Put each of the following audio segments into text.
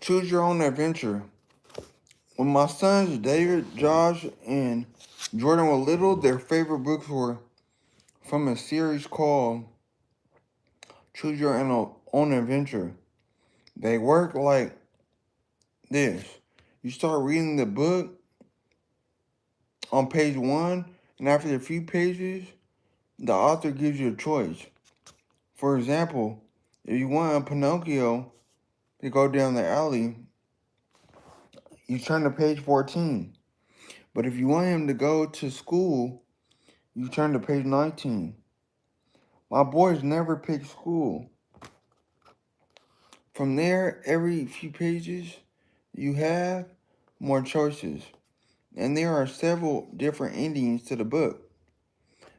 Choose your own adventure. When my sons David, Josh, and Jordan were little, their favorite books were from a series called Choose Your Own Adventure. They work like this. You start reading the book on page 1, and after a few pages, the author gives you a choice. For example, if you want a Pinocchio to go down the alley, you turn to page 14. But if you want him to go to school, you turn to page 19. My boys never pick school. From there, every few pages, you have more choices. And there are several different endings to the book.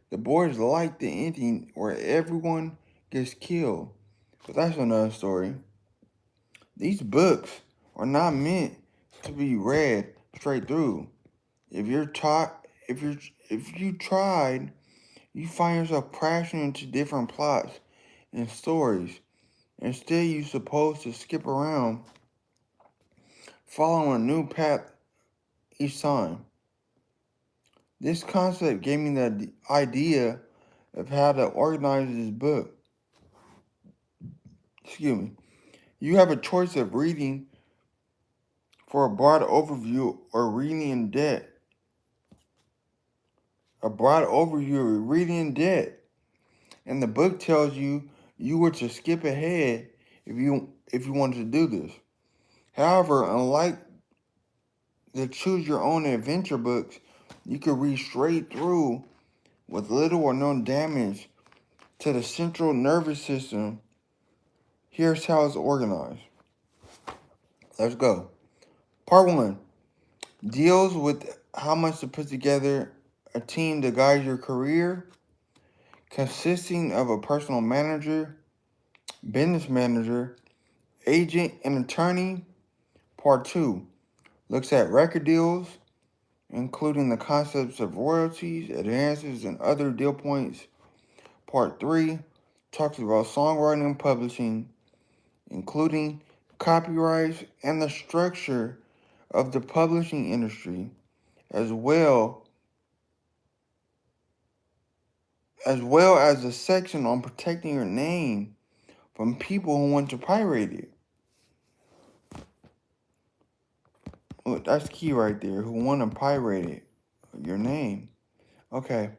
The boys like the ending where everyone gets killed. But that's another story. These books are not meant to be read straight through. If you tried, you find yourself crashing into different plots and stories. Instead, you're supposed to skip around, following a new path each time. This concept gave me the idea of how to organize this book. Excuse me. You have a choice of reading for a broad overview or reading in depth. A broad overview or reading in depth. And the book tells you were to skip ahead if you wanted to do this. However, unlike the choose your own adventure books, you can read straight through with little or no damage to the central nervous system. Here's how it's organized. Let's go. Part 1 deals with how much to put together a team to guide your career, consisting of a personal manager, business manager, agent, and attorney. Part 2 looks at record deals, including the concepts of royalties, advances, and other deal points. Part 3 talks about songwriting and publishing, including copyrights and the structure of the publishing industry, as well as a section on protecting your name from people who want to pirate it. Look, that's key right there, who want to pirate it, your name. Okay.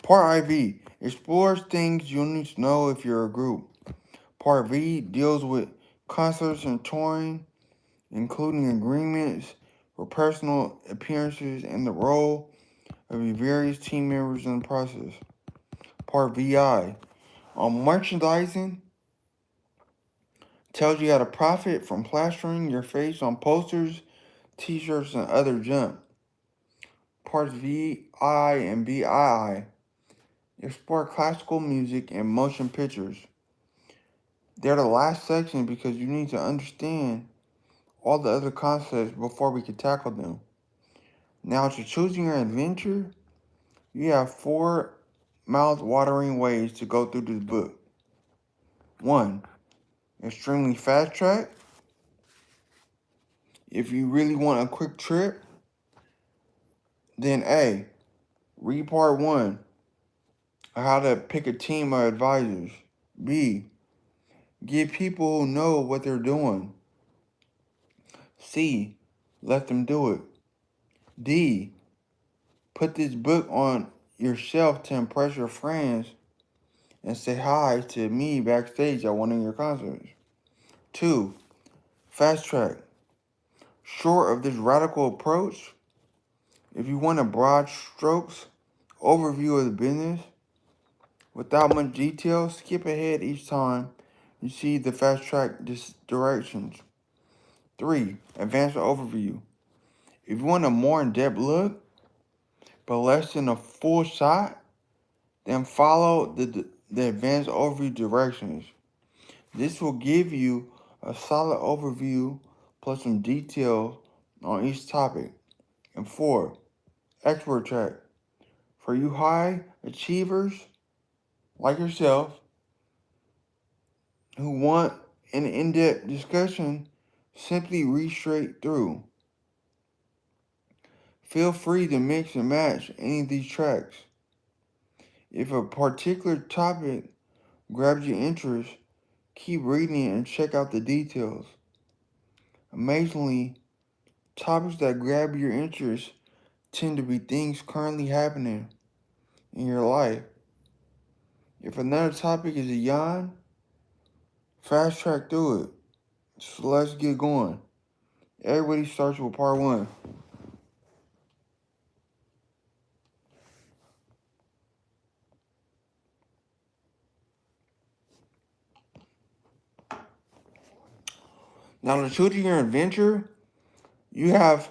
Part IV explores things you'll need to know if you're a group. Part V deals with concerts and touring, including agreements for personal appearances and the role of your various team members in the process. Part VI on merchandising tells you how to profit from plastering your face on posters, t-shirts, and other junk. Parts VI and VII explore classical music and motion pictures. They're the last section because you need to understand all the other concepts before we can tackle them. Now, to choosing your adventure, you have 4 mouth-watering ways to go through this book. 1. Extremely fast track. If you really want a quick trip, then A. Read part 1, how to pick a team of advisors. B. Get people who know what they're doing. C. Let them do it. D. Put this book on your shelf to impress your friends and say hi to me backstage at one of your concerts. 2. Fast track. Short of this radical approach, if you want a broad strokes overview of the business without much detail, skip ahead each time you see the fast track directions. 3. Advanced overview. If you want a more in-depth look, but less than a full shot, then follow the advanced overview directions. This will give you a solid overview plus some details on each topic. And 4. Expert track. For you high achievers like yourself who want an in-depth discussion Simply read straight through. Feel free to mix and match any of these tracks. If a particular topic grabs your interest, keep reading and check out the details. Amazingly, topics that grab your interest tend to be things currently happening in your life. If another topic is a yawn, fast track through it. So let's get going. Everybody starts with part one. Now, to choose your adventure, you have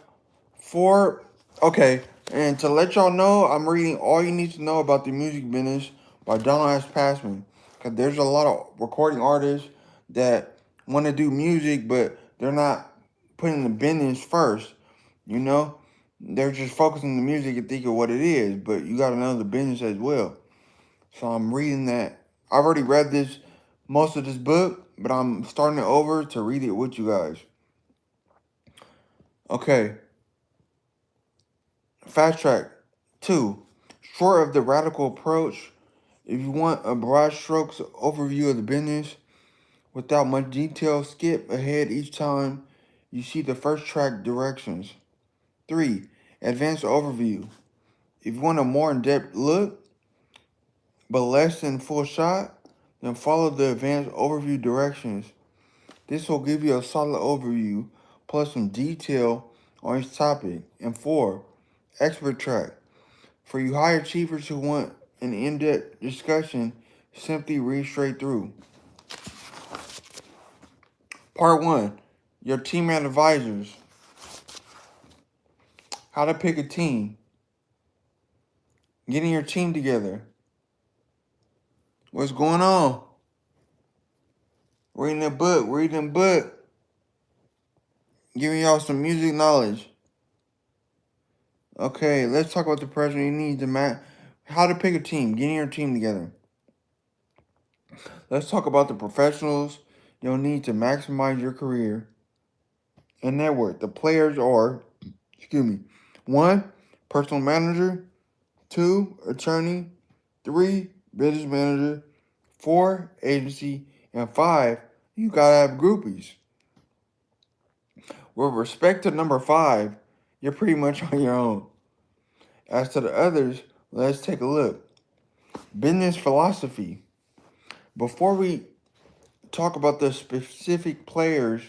four. Okay, and to let y'all know, I'm reading All You Need to Know About the Music Business by Donald S. Passman. Because there's a lot of recording artists that want to do music, but they're not putting the business first. You know? They're just focusing on the music and thinking what it is, but you got to know the business as well. So I'm reading that. I've already read most of this book, but I'm starting it over to read it with you guys. Okay. Fast track. 2. Short of the radical approach, if you want a broad strokes overview of the business without much detail, skip ahead each time you see the first track directions. 3. Advanced overview. If you want a more in-depth look, but less than full shot, then follow the advanced overview directions. This will give you a solid overview plus some detail on each topic. And 4. Expert track. For you high achievers who want an in-depth discussion, simply read straight through. Part 1. Your team and advisors. How to pick a team. Getting your team together. What's going on? Reading a book. Giving y'all some music knowledge. Okay, let's talk about the person you need to how to pick a team. Getting your team together. Let's talk about the professionals you'll need to maximize your career and network. The players are, 1, personal manager, 2, attorney, 3, business manager, 4, agency, and 5, you gotta have groupies. With respect to number 5, you're pretty much on your own. As to the others, let's take a look. Business philosophy. Before we talk about the specific players,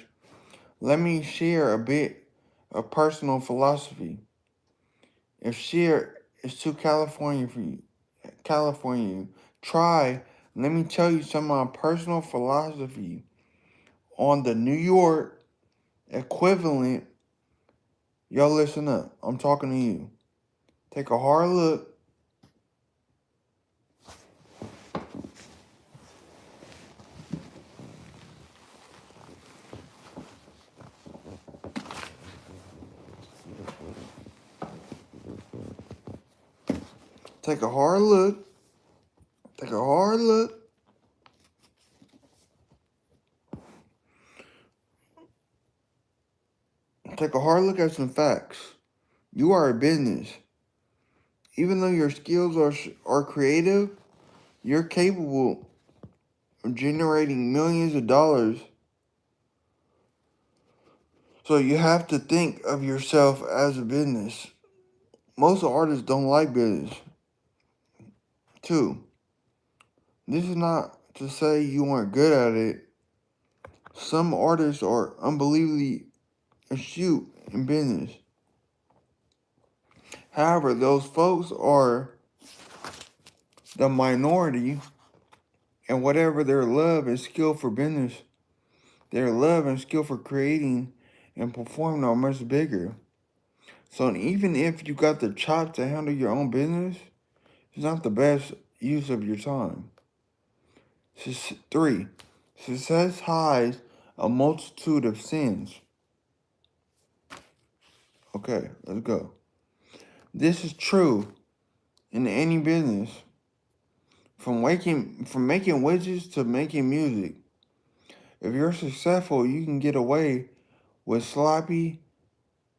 let me share a bit of personal philosophy. If share is too California for you, let me tell you some of my personal philosophy on the New York equivalent. Y'all listen up. I'm talking to you. Take a hard look. Take a hard look. Take a hard look. Take a hard look at some facts. You are a business. Even though your skills are creative, you're capable of generating millions of dollars. So you have to think of yourself as a business. Most artists don't like business. 2, this is not to say you aren't good at it. Some artists are unbelievably astute in business. However, those folks are the minority, and whatever their love and skill for business, their love and skill for creating and performing are much bigger. So even if you got the chops to handle your own business, it's not the best use of your time. 3, success hides a multitude of sins. Okay, let's go. This is true in any business. From making widgets to making music. If you're successful, you can get away with sloppy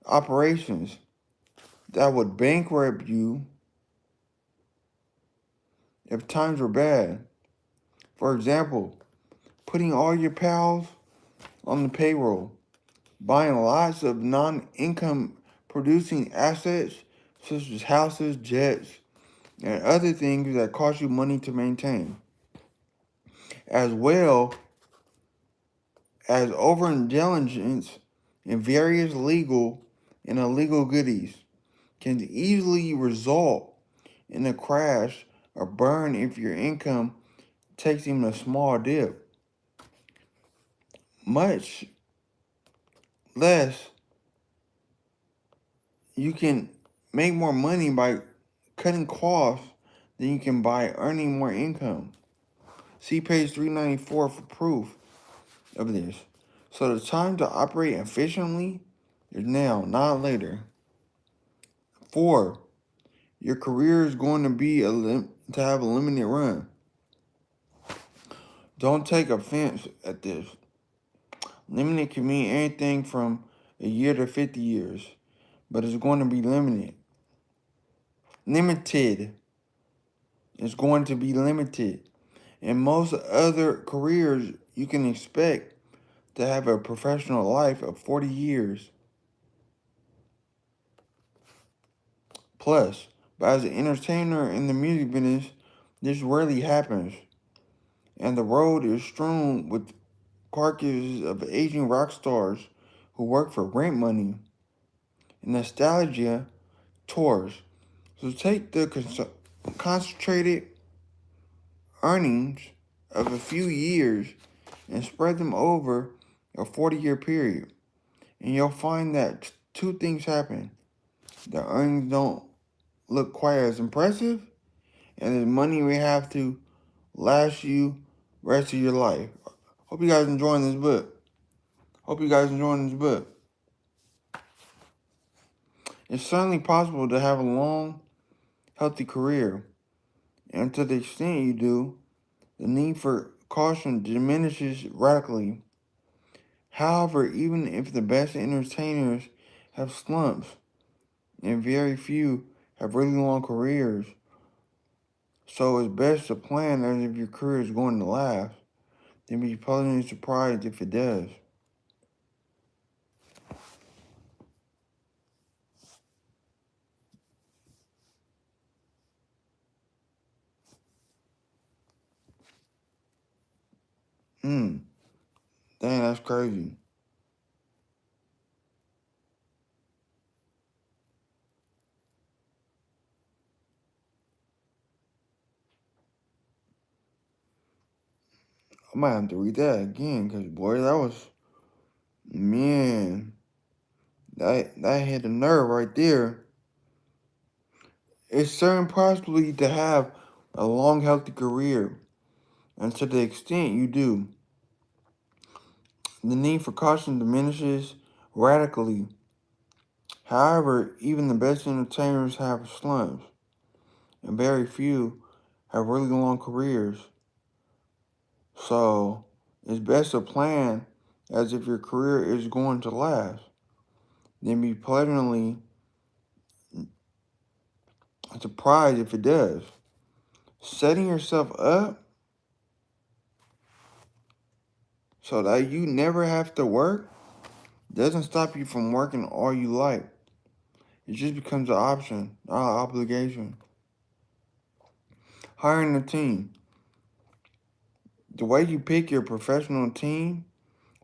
operations that would bankrupt you if times were bad. For example, putting all your pals on the payroll, buying lots of non-income producing assets such as houses, jets, and other things that cost you money to maintain, as well as overindulgence in various legal and illegal goodies can easily result in a crash or burn if your income takes even a small dip. Much less, you can make more money by cutting costs than you can by earning more income. See page 394 for proof of this. So the time to operate efficiently is now, not later. 4. Your career is going to be to have a limited run. Don't take offense at this. Limited can mean anything from a year to 50 years, but it's going to be limited. Limited. It's going to be limited. In most other careers, you can expect to have a professional life of 40 years plus. But as an entertainer in the music business, this rarely happens. And the road is strewn with carcasses of aging rock stars who work for rent money. Nostalgia tours. So take the concentrated earnings of a few years and spread them over a 40-year period. And you'll find that two things happen. The earnings don't look quite as impressive, and the money we have to last you rest of your life. Hope you guys enjoying this book. It's certainly possible to have a long, healthy career, and to the extent you do, the need for caution diminishes radically. However, even if the best entertainers have slumps, and very few have really long careers, so it's best to plan as if your career is going to last, then be pleasantly surprised if it does. Dang, that's crazy. I might have to read that again, because boy, that was, man, that hit a nerve right there. It's certain possibly to have a long, healthy career, and to the extent you do, the need for caution diminishes radically. However, even the best entertainers have slumps, and very few have really long careers. So, it's best to plan as if your career is going to last, then be pleasantly surprised if it does. Setting yourself up so that you never have to work doesn't stop you from working all you like. It just becomes an option, not an obligation. Hiring a team. The way you pick your professional team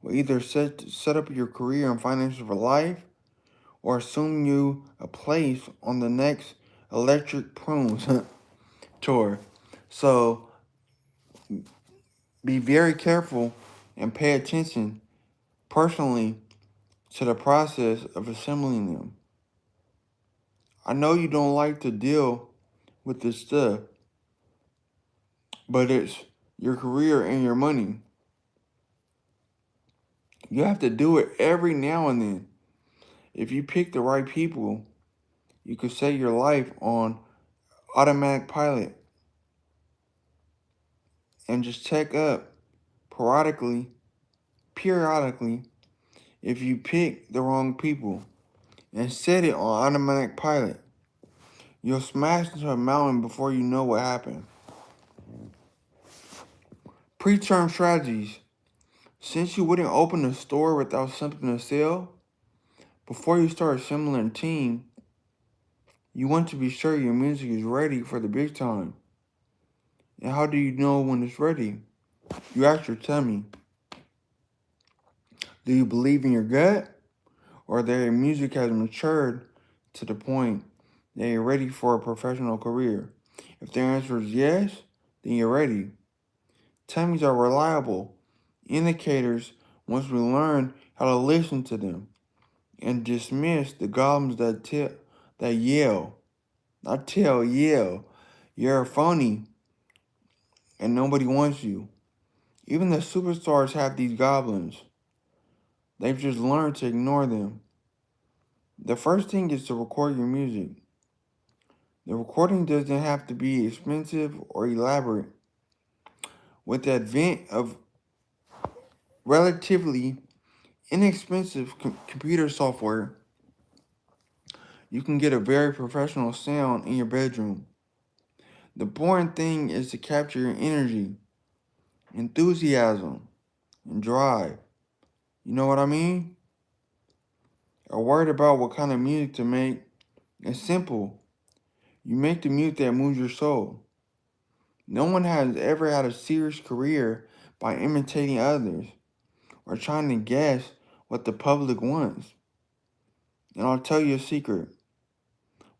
will either set up your career and finances for life or assume you a place on the next Electric Prunes tour. So be very careful and pay attention personally to the process of assembling them. I know you don't like to deal with this stuff, but it's your career and your money. You have to do it every now and then. If you pick the right people, you could set your life on automatic pilot periodically, if you pick the wrong people and set it on automatic pilot. You'll smash into a mountain before you know what happened. Preterm strategies. Since you wouldn't open a store without something to sell, before you start assembling a team, you want to be sure your music is ready for the big time. And how do you know when it's ready? You ask your tummy. Do you believe in your gut? Or that your music has matured to the point that you're ready for a professional career? If the answer is yes, then you're ready. Tummies are reliable indicators once we learn how to listen to them and dismiss the goblins that yell. Not tell, yell. You're a phony and nobody wants you. Even the superstars have these goblins. They've just learned to ignore them. The first thing is to record your music. The recording doesn't have to be expensive or elaborate. With the advent of relatively inexpensive computer software, you can get a very professional sound in your bedroom. The important thing is to capture your energy, enthusiasm, and drive. You know what I mean? Are worried about what kind of music to make? It's simple. You make the music that moves your soul. No one has ever had a serious career by imitating others or trying to guess what the public wants. And I'll tell you a secret.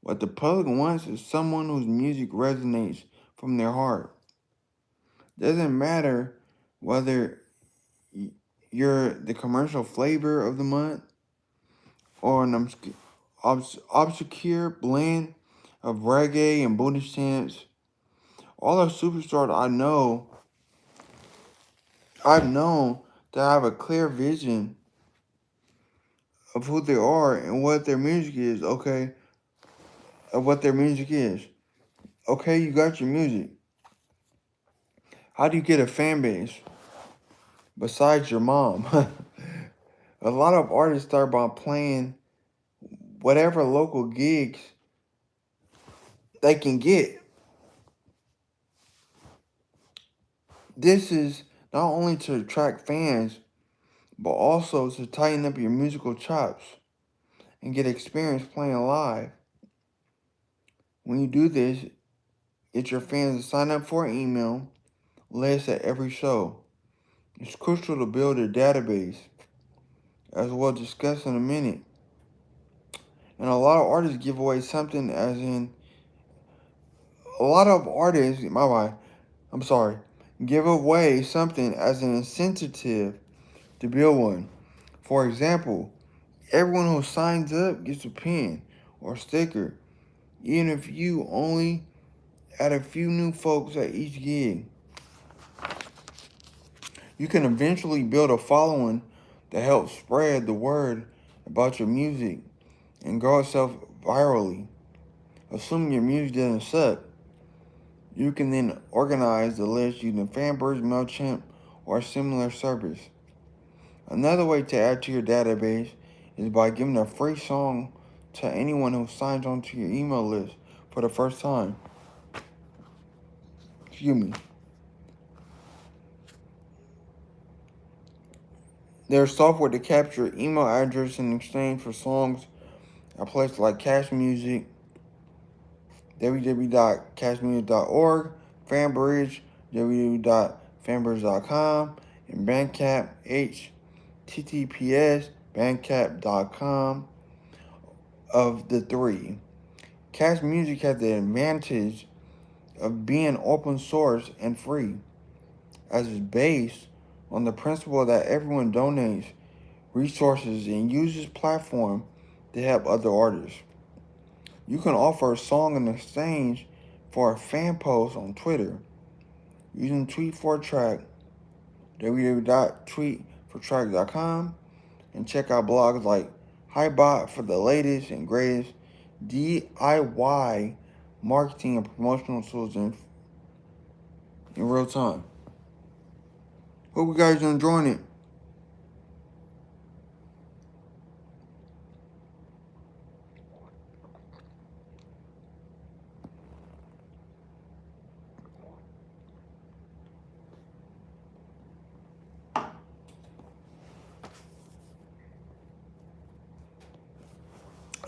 What the public wants is someone whose music resonates from their heart. Doesn't matter whether you're the commercial flavor of the month or an obscure blend of reggae and booty stamps. All the superstars I've known to have a clear vision of who they are and what their music is, okay? Of what their music is. Okay, you got your music. How do you get a fan base besides your mom? A lot of artists start by playing whatever local gigs they can get. This is not only to attract fans, but also to tighten up your musical chops and get experience playing live. When you do this, get your fans to sign up for an email list at every show. It's crucial to build a database, as we'll discuss in a minute. And a lot of artists give away something as in, give away something as an incentive to build one. For example, everyone who signs up gets a pin or sticker, even if you only add a few new folks at each gig. You can eventually build a following that helps spread the word about your music and grow itself virally. Assuming your music doesn't suck, you can then organize the list using Fanbirds, MailChimp, or a similar service. Another way to add to your database is by giving a free song to anyone who signs onto your email list for the first time. Excuse me. There's software to capture email address in exchange for songs at places like Cash Music, www.cashmusic.org, Fanbridge, www.fanbridge.com, and Bandcamp, https bandcamp.com. Of the three, Cash Music has the advantage of being open source and free, as it's based on the principle that everyone donates resources and uses platform to help other artists. You can offer a song in exchange for a fan post on Twitter using Tweet4Track, www.tweet4track.com, and check out blogs like Highbot for the latest and greatest DIY marketing and promotional tools in real time. Hope you guys are enjoying it.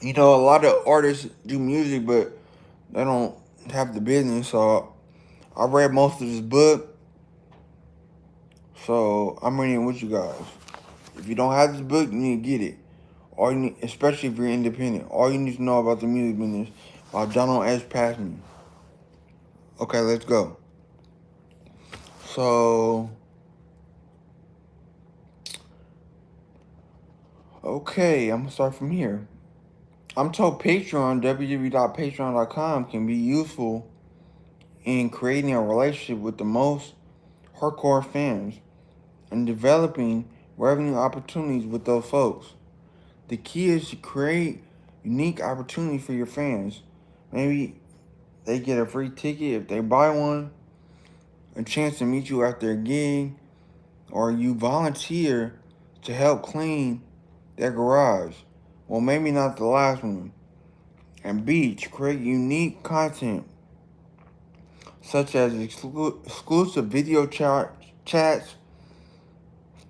You know, a lot of artists do music, but they don't have the business. So I read most of this book, so I'm reading it with you guys. If you don't have this book, you need to get it. All you need, especially if you're independent, all you need to know about the music business by Donald S. Passman. Okay, let's go. So, okay, I'm gonna start from here. I'm told Patreon, www.patreon.com, can be useful in creating a relationship with the most hardcore fans and developing revenue opportunities with those folks. The key is to create unique opportunities for your fans. Maybe they get a free ticket if they buy one, a chance to meet you after a gig, or you volunteer to help clean their garage. Well, maybe not the last one. And B, to create unique content such as exclusive video chats.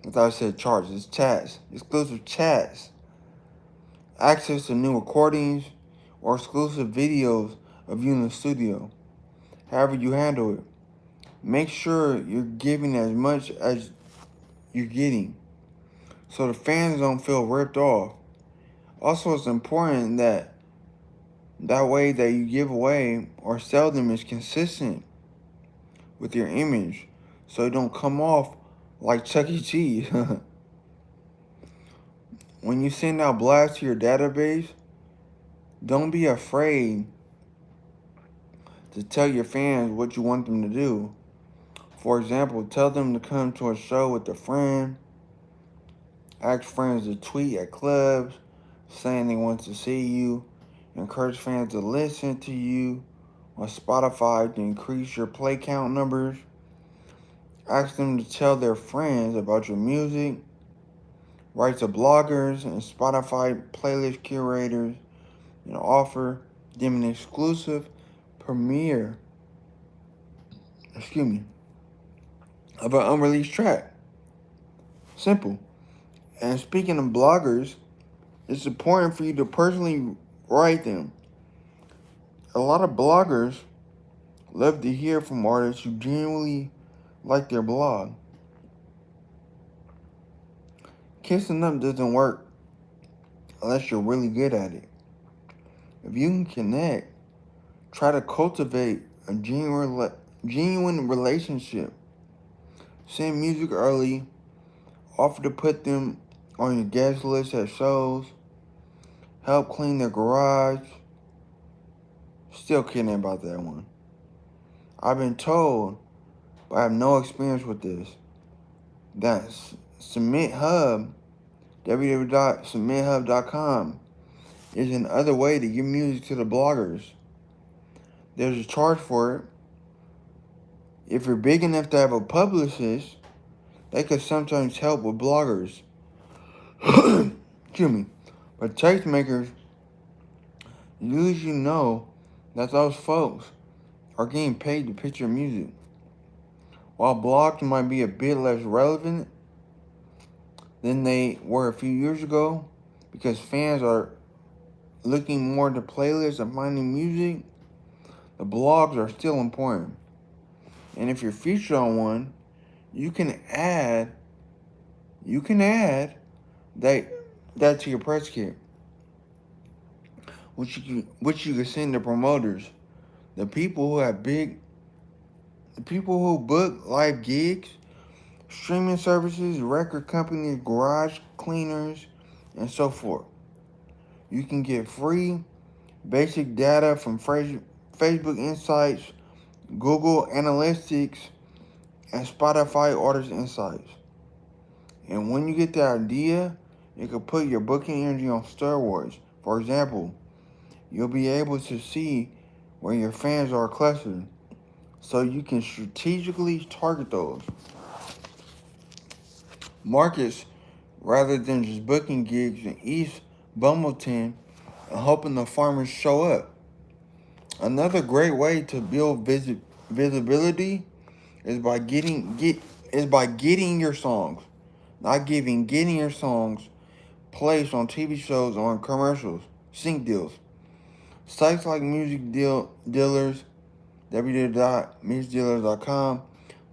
I thought I said charts, it's chats. Exclusive chats, access to new recordings, or exclusive videos of you in the studio. However you handle it, make sure you're giving as much as you're getting so the fans don't feel ripped off. Also, it's important that way that you give away or sell them is consistent with your image so it don't come off like Chuck E. Cheese. When you send out blasts to your database, don't be afraid to tell your fans what you want them to do. For example, tell them to come to a show with a friend, ask friends to tweet at clubs saying they want to see you, encourage fans to listen to you on Spotify to increase your play count numbers, ask them to tell their friends about your music, write to bloggers and Spotify playlist curators, and offer them an exclusive premiere, excuse me, of an unreleased track. Simple. And speaking of bloggers, it's important for you to personally write them. A lot of bloggers love to hear from artists who genuinely like their blog. Kissing up doesn't work unless you're really good at it. If you can connect, try to cultivate a genuine relationship. Send music early, offer to put them on your guest list at shows, help clean their garage. Still kidding about that one. I've been told, but I have no experience with this, that Submit Hub, www.submithub.com, is another way to give music to the bloggers. There's a charge for it. If you're big enough to have a publicist, they could sometimes help with bloggers. Excuse me. But tastemakers usually know that those folks are getting paid to pitch your music. While blogs might be a bit less relevant than they were a few years ago, because fans are looking more into playlists and finding music, the blogs are still important. And if you're featured on one, you can add that to your press kit, which you can send to promoters. The people who book live gigs, streaming services, record companies, garage cleaners, and so forth. You can get free basic data from Facebook Insights, Google Analytics, and Spotify Artist Insights. And when you get the idea, you can put your booking energy on steroids. For example, you'll be able to see where your fans are clustered, so you can strategically target those markets rather than just booking gigs in East Bumbleton and hoping the farmers show up. Another great way to build visibility is by getting your songs, not giving, getting your songs placed on TV shows or in commercials. sync deals. Sites like music dealers, www.musicdealers.com,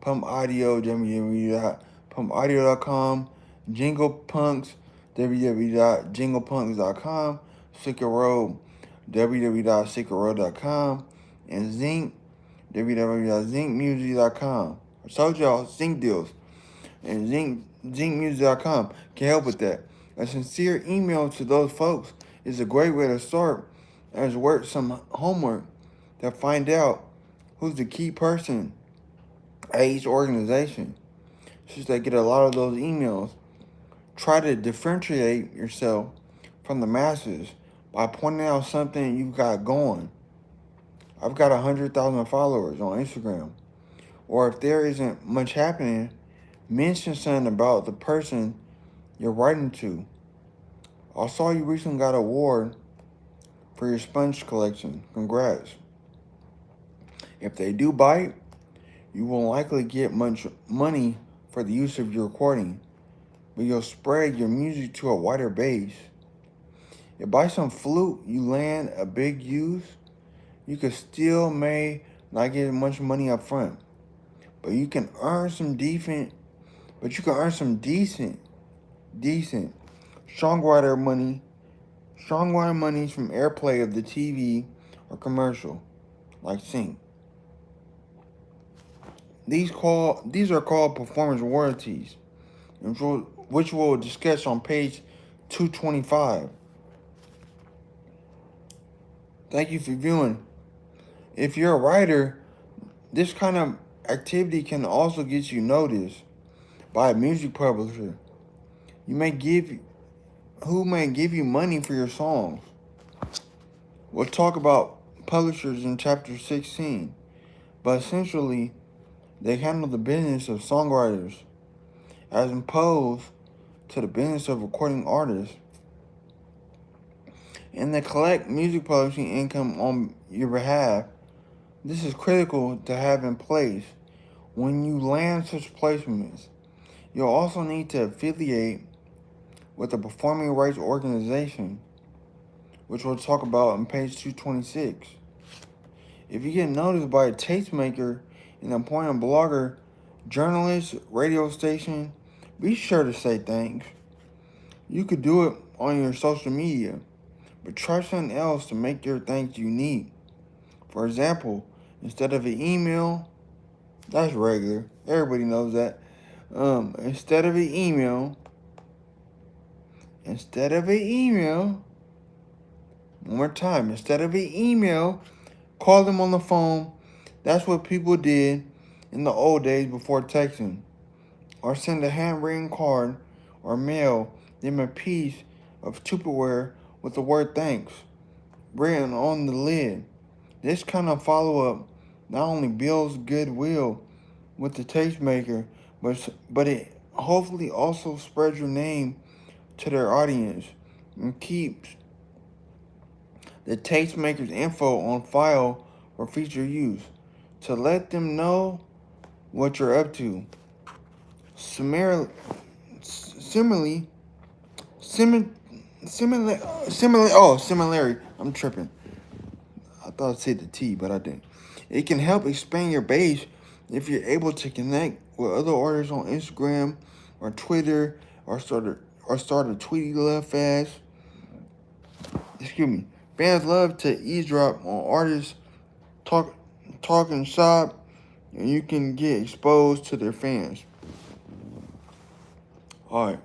Pump Audio, www.pumpaudio.com, Jingle Punks, www.jinglepunks.com, Sicker Road, www.sickerroad.com, and Zinc, www.zincmusic.com. I told y'all, Zinc deals, and zincmusic.com can help with that. A sincere email to those folks is a great way to start as work some homework to find out who's the key person at each organization. Since they get a lot of those emails, try to differentiate yourself from the masses by pointing out something you've got going. I've got 100,000 followers on Instagram. Or if there isn't much happening, mention something about the person you're writing to. I saw you recently got an award for your sponge collection. Congrats. If they do bite, you won't likely get much money for the use of your recording, but you'll spread your music to a wider base. If by some fluke you land a big use, you could still may not get much money up front, but you can earn some decent songwriter money from airplay of the TV or commercial, like sync. These are called performance royalties, which we'll discuss on page 225. Thank you for viewing. If you're a writer, this kind of activity can also get you noticed by a music publisher. Who may give you money for your songs. We'll talk about publishers in chapter 16, but essentially, they handle the business of songwriters as opposed to the business of recording artists, and they collect music publishing income on your behalf. This is critical to have in place when you land such placements. You'll also need to affiliate with a performing rights organization, which we'll talk about on page 226. If you get noticed by a tastemaker, an important blogger, journalist, radio station, be sure to say thanks. You could do it on your social media, but try something else to make your thanks unique. For example, instead of an email, that's regular. Everybody knows that. Instead of an email, one more time, instead of an email, call them on the phone. That's what people did in the old days before texting. Or send a handwritten card or mail them a piece of Tupperware with the word thanks written on the lid. This kind of follow-up not only builds goodwill with the tastemaker, but it hopefully also spreads your name to their audience and keeps the tastemaker's info on file for future use to let them know what you're up to. Similarly, I'm tripping. I thought I said the T, but I didn't. It can help expand your base if you're able to connect with other artists on Instagram or Twitter or start a Tweety Love fast. Excuse me. Fans love to eavesdrop on artists talking shop, and you can get exposed to their fans. All right.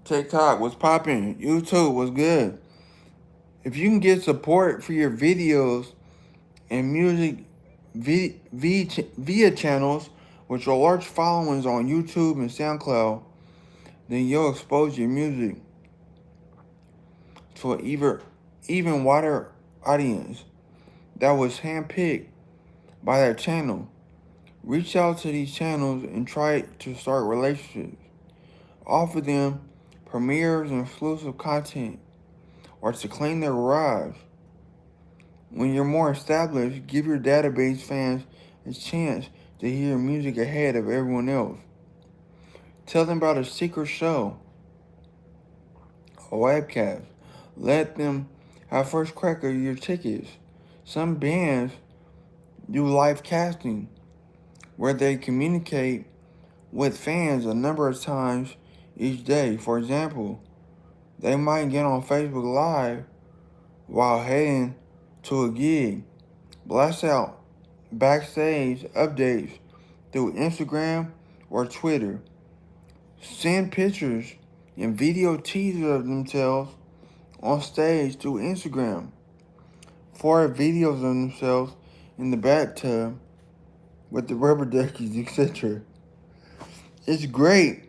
TikTok was popping. YouTube was good. If you can get support for your videos and music via channels with your large followings on YouTube and SoundCloud, then you'll expose your music to an even wider audience that was handpicked by that channel. Reach out to these channels and try to start relationships. Offer them premieres and exclusive content, or to clean their garage. When you're more established, give your database fans a chance to hear your music ahead of everyone else. Tell them about a secret show, a webcast. Let them have first crack of your tickets. Some bands do live casting where they communicate with fans a number of times each day. For example, they might get on Facebook Live while heading to a gig, blast out backstage updates through Instagram or Twitter, send pictures and video teasers of themselves on stage through Instagram, forward videos of themselves in the bathtub with the rubber duckies, etc. It's great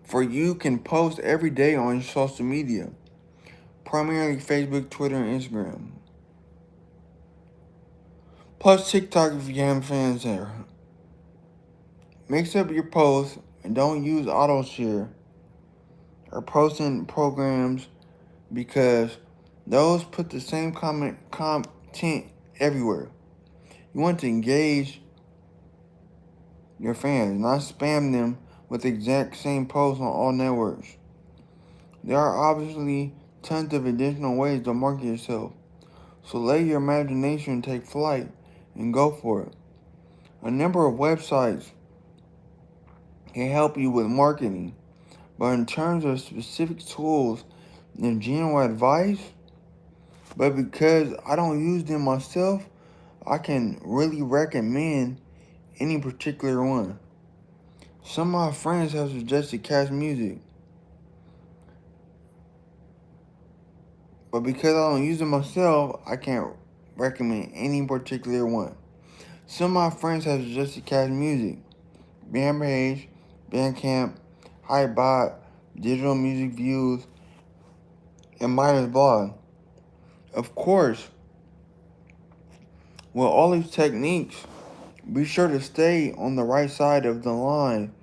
for you can post every day on your social media, primarily Facebook, Twitter, and Instagram. Plus TikTok if you have fans there. Mix up your posts and don't use auto share or posting programs because those put the same content everywhere. You want to engage your fans, not spam them with the exact same posts on all networks. There are obviously tons of additional ways to market yourself, so let your imagination take flight and go for it. A number of websites can help you with marketing, but in terms of specific tools and general advice, but because I don't use them myself, I can really recommend any particular one. Some of my friends have suggested Cash Music, but because I don't use it myself, I can't recommend any particular one. Some of my friends have suggested Cash Music, Bandpage, Bandcamp, Hypebot, Digital Music Views, and Midas Blog. Of course, with all these techniques, be sure to stay on the right side of the line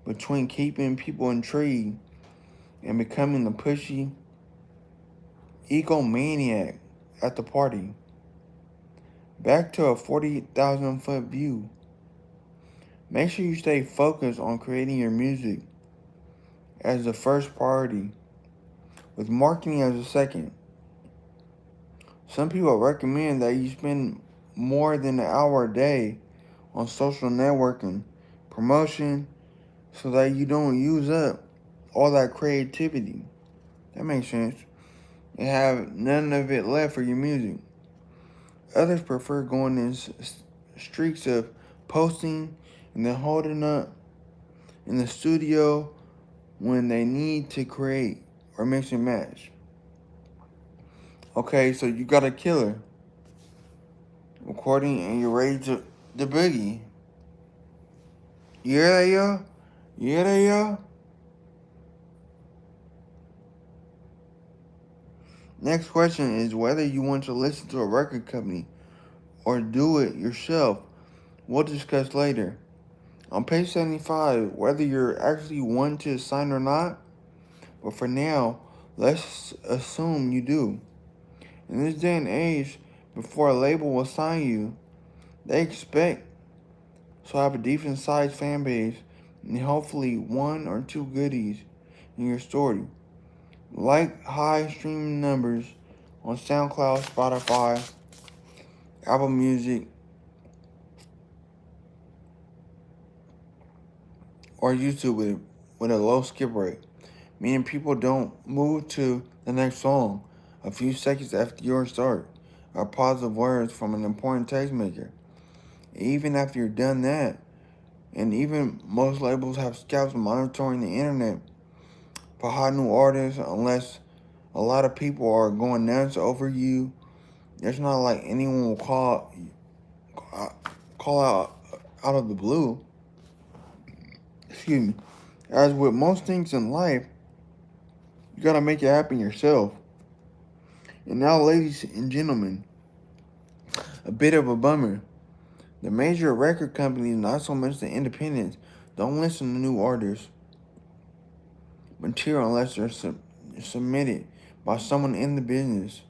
between keeping people intrigued and becoming the pushy egomaniac at the party. Back to a 40,000 foot view. Make sure you stay focused on creating your music as the first priority, with marketing as a second. Some people recommend that you spend more than an hour a day on social networking, promotion, so that you don't use up all that creativity. That makes sense. And have none of it left for your music. Others prefer going in streaks of posting and then holding up in the studio when they need to create or mix and match. Okay, so you got a killer recording and you're ready to the boogie. You hear that, y'all? You hear that, y'all? Next question is whether you want to listen to a record company or do it yourself. We'll discuss later. On page 75, whether you're actually want to sign or not, but for now, let's assume you do. In this day and age, before a label will sign you, they expect to have a decent sized fan base and hopefully one or two goodies in your story, like high streaming numbers on SoundCloud, Spotify, Apple Music, or YouTube with a low skip rate, meaning people don't move to the next song a few seconds after your start, or positive words from an important tastemaker. Even after you're done that, and even most labels have scouts monitoring the internet for hot new artists unless a lot of people are going nuts over you. It's not like anyone will call out of the blue. Excuse me. As with most things in life, you gotta make it happen yourself. And now, ladies and gentlemen, a bit of a bummer. The major record companies, not so much the independents, don't listen to new artists' material unless they're submitted by someone in the business.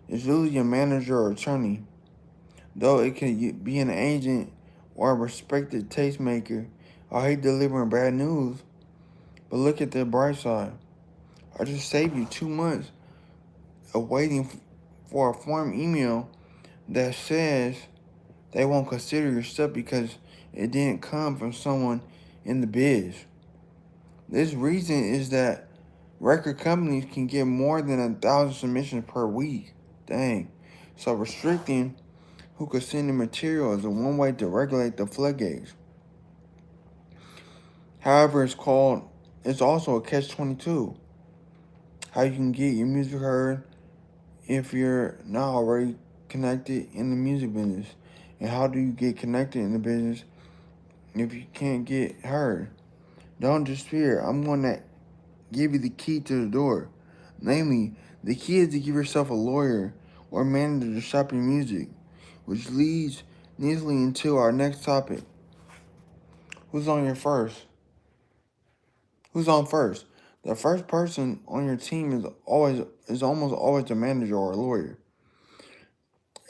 It's usually a manager or attorney, though it could be an agent or a respected tastemaker. I hate delivering bad news, but look at the bright side. I just saved you 2 months of waiting for a form email that says they won't consider your stuff because it didn't come from someone in the biz. This reason is that record companies can get more than 1,000 submissions per week. Dang. So restricting who could send the material is one way to regulate the floodgates. However, it's also a catch-22. How you can get your music heard if you're not already connected in the music business? And how do you get connected in the business if you can't get heard? Don't despair. I'm going to give you the key to the door. Namely, the key is to give yourself a lawyer or manager to shop your music, which leads neatly into our next topic. Who's on your first? Who's on first? The first person on your team is almost always a manager or a lawyer.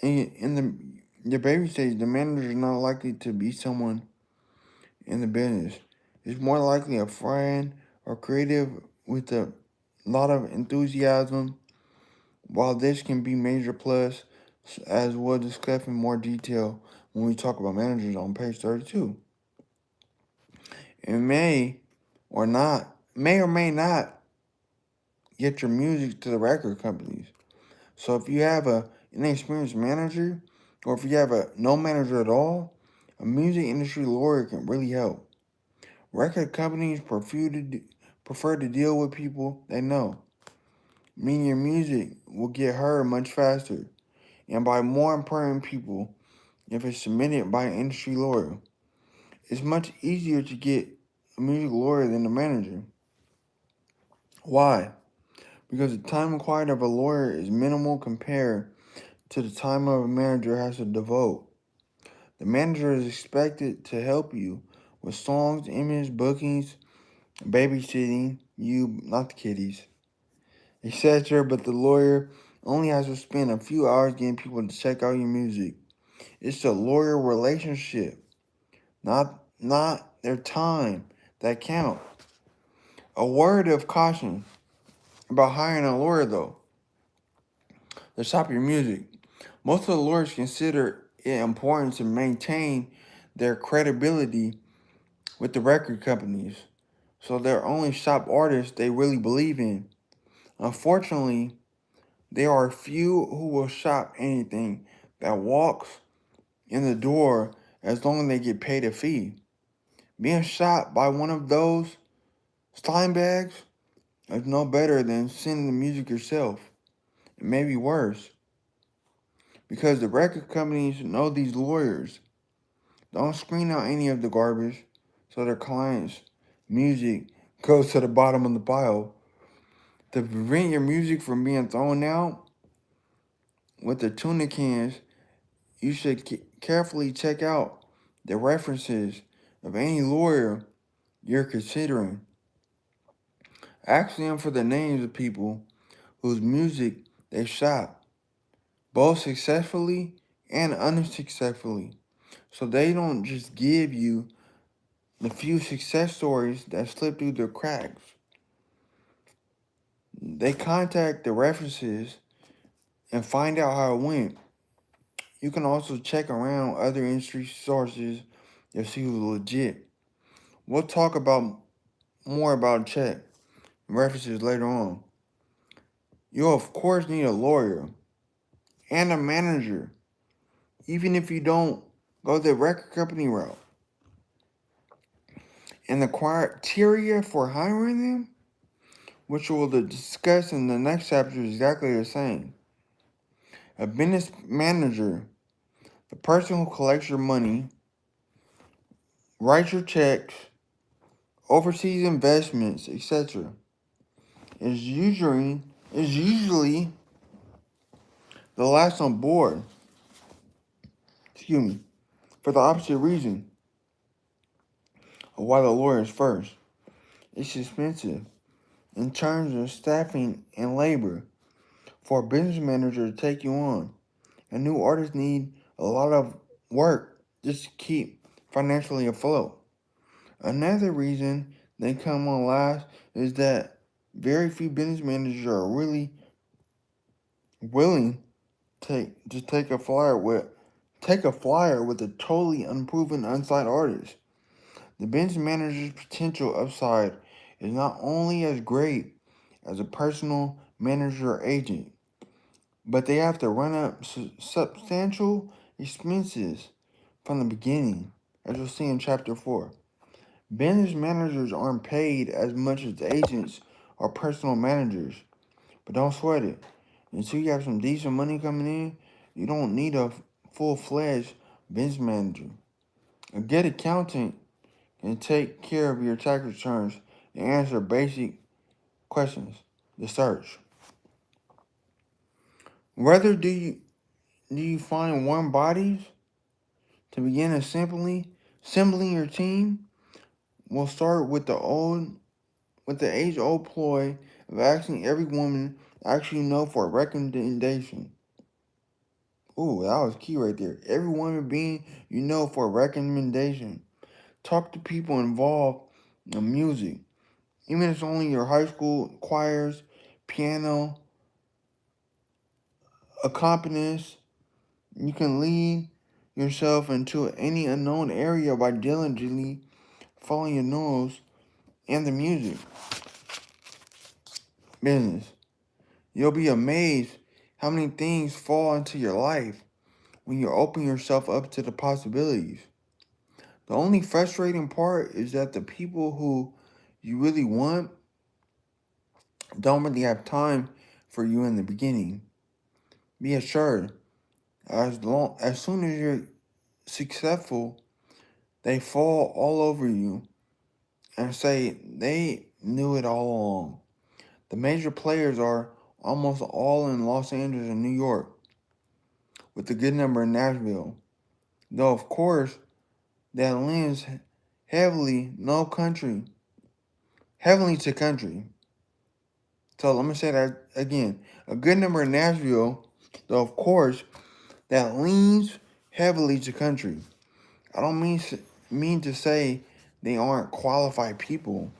In the baby stage, the manager is not likely to be someone in the business. It's more likely a friend or creative with a lot of enthusiasm. While this can be major plus, as we'll discuss in more detail when we talk about managers on page 32. It may or may not get your music to the record companies. So if you have an inexperienced manager, or if you have no manager at all, a music industry lawyer can really help. Record companies prefer to deal with people they know, meaning your music will get heard much faster and by more important people if it's submitted by an industry lawyer. It's much easier to get a music lawyer than a manager. Why? Because the time required of a lawyer is minimal compared to the time of a manager has to devote. The manager is expected to help you with songs, image, bookings, babysitting you, not the kiddies, etc. But the lawyer only has to spend a few hours getting people to check out your music. It's a lawyer relationship, not their time that count. A word of caution about hiring a lawyer though. To shop your music. Most of the lawyers consider it important to maintain their credibility with the record companies, so they're only shop artists they really believe in. Unfortunately, there are few who will shop anything that walks in the door as long as they get paid a fee. Being shopped by one of those slime bags is no better than sending the music yourself. It may be worse because the record companies know these lawyers. Don't screen out any of the garbage so their clients' music goes to the bottom of the pile. To prevent your music from being thrown out with the tuna cans, you should carefully check out the references of any lawyer you're considering. Ask them for the names of people whose music they shop, both successfully and unsuccessfully, so they don't just give you the few success stories that slip through the cracks. They contact the references and find out how it went. You can also check around other industry sources to see who's legit. We'll talk about more about check references later on. You'll of course need a lawyer and a manager, even if you don't go the record company route. And the criteria for hiring them, which we'll discuss in the next chapter, is exactly the same. A business manager, the person who collects your money, writes your checks, oversees investments, etc., is usually the last on board. Excuse me. For the opposite reason of why the lawyer is first. It's expensive in terms of staffing and labor for a business manager to take you on. And new artists need a lot of work just to keep financially afloat. Another reason they come on last is that very few business managers are really willing to take a flyer with a totally unproven unsigned artist. The business manager's potential upside is not only as great as a personal manager or agent, but they have to run up substantial expenses from the beginning, as you'll see in chapter 4. Business managers aren't paid as much as agents or personal managers, but don't sweat it. Until you have some decent money coming in, you don't need a full-fledged business manager. A good accountant can take care of your tax returns and answer basic questions. The search. Whether do you find warm bodies to begin assembling your team? We'll start with the age-old ploy of asking every woman actually know for a recommendation. Ooh, that was key right there. Every woman being you know for a recommendation. Talk to people involved in music. Even if it's only your high school choirs, piano, accompanist, you can lead yourself into any unknown area by diligently following your nose and the music business. You'll be amazed how many things fall into your life when you open yourself up to the possibilities. The only frustrating part is that the people who you really want don't really have time for you in the beginning. Be assured, as soon as you're successful, they fall all over you and say they knew it all along. The major players are almost all in Los Angeles and New York, with a good number in Nashville. Though of course that lends heavily to country. So let me say that again. A good number in Nashville, though of course that leans heavily to country. I don't mean to say they aren't qualified people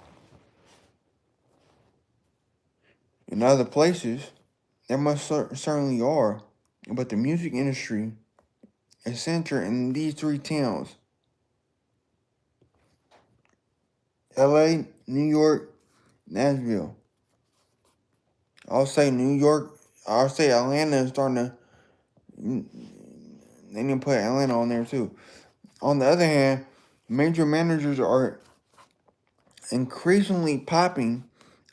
in other places. There must certainly are, but the music industry is centered in these three towns: L.A., New York, Nashville. I'll say New York. I'll say Atlanta is starting to. They need to put Atlanta on there too. On the other hand, major managers are increasingly popping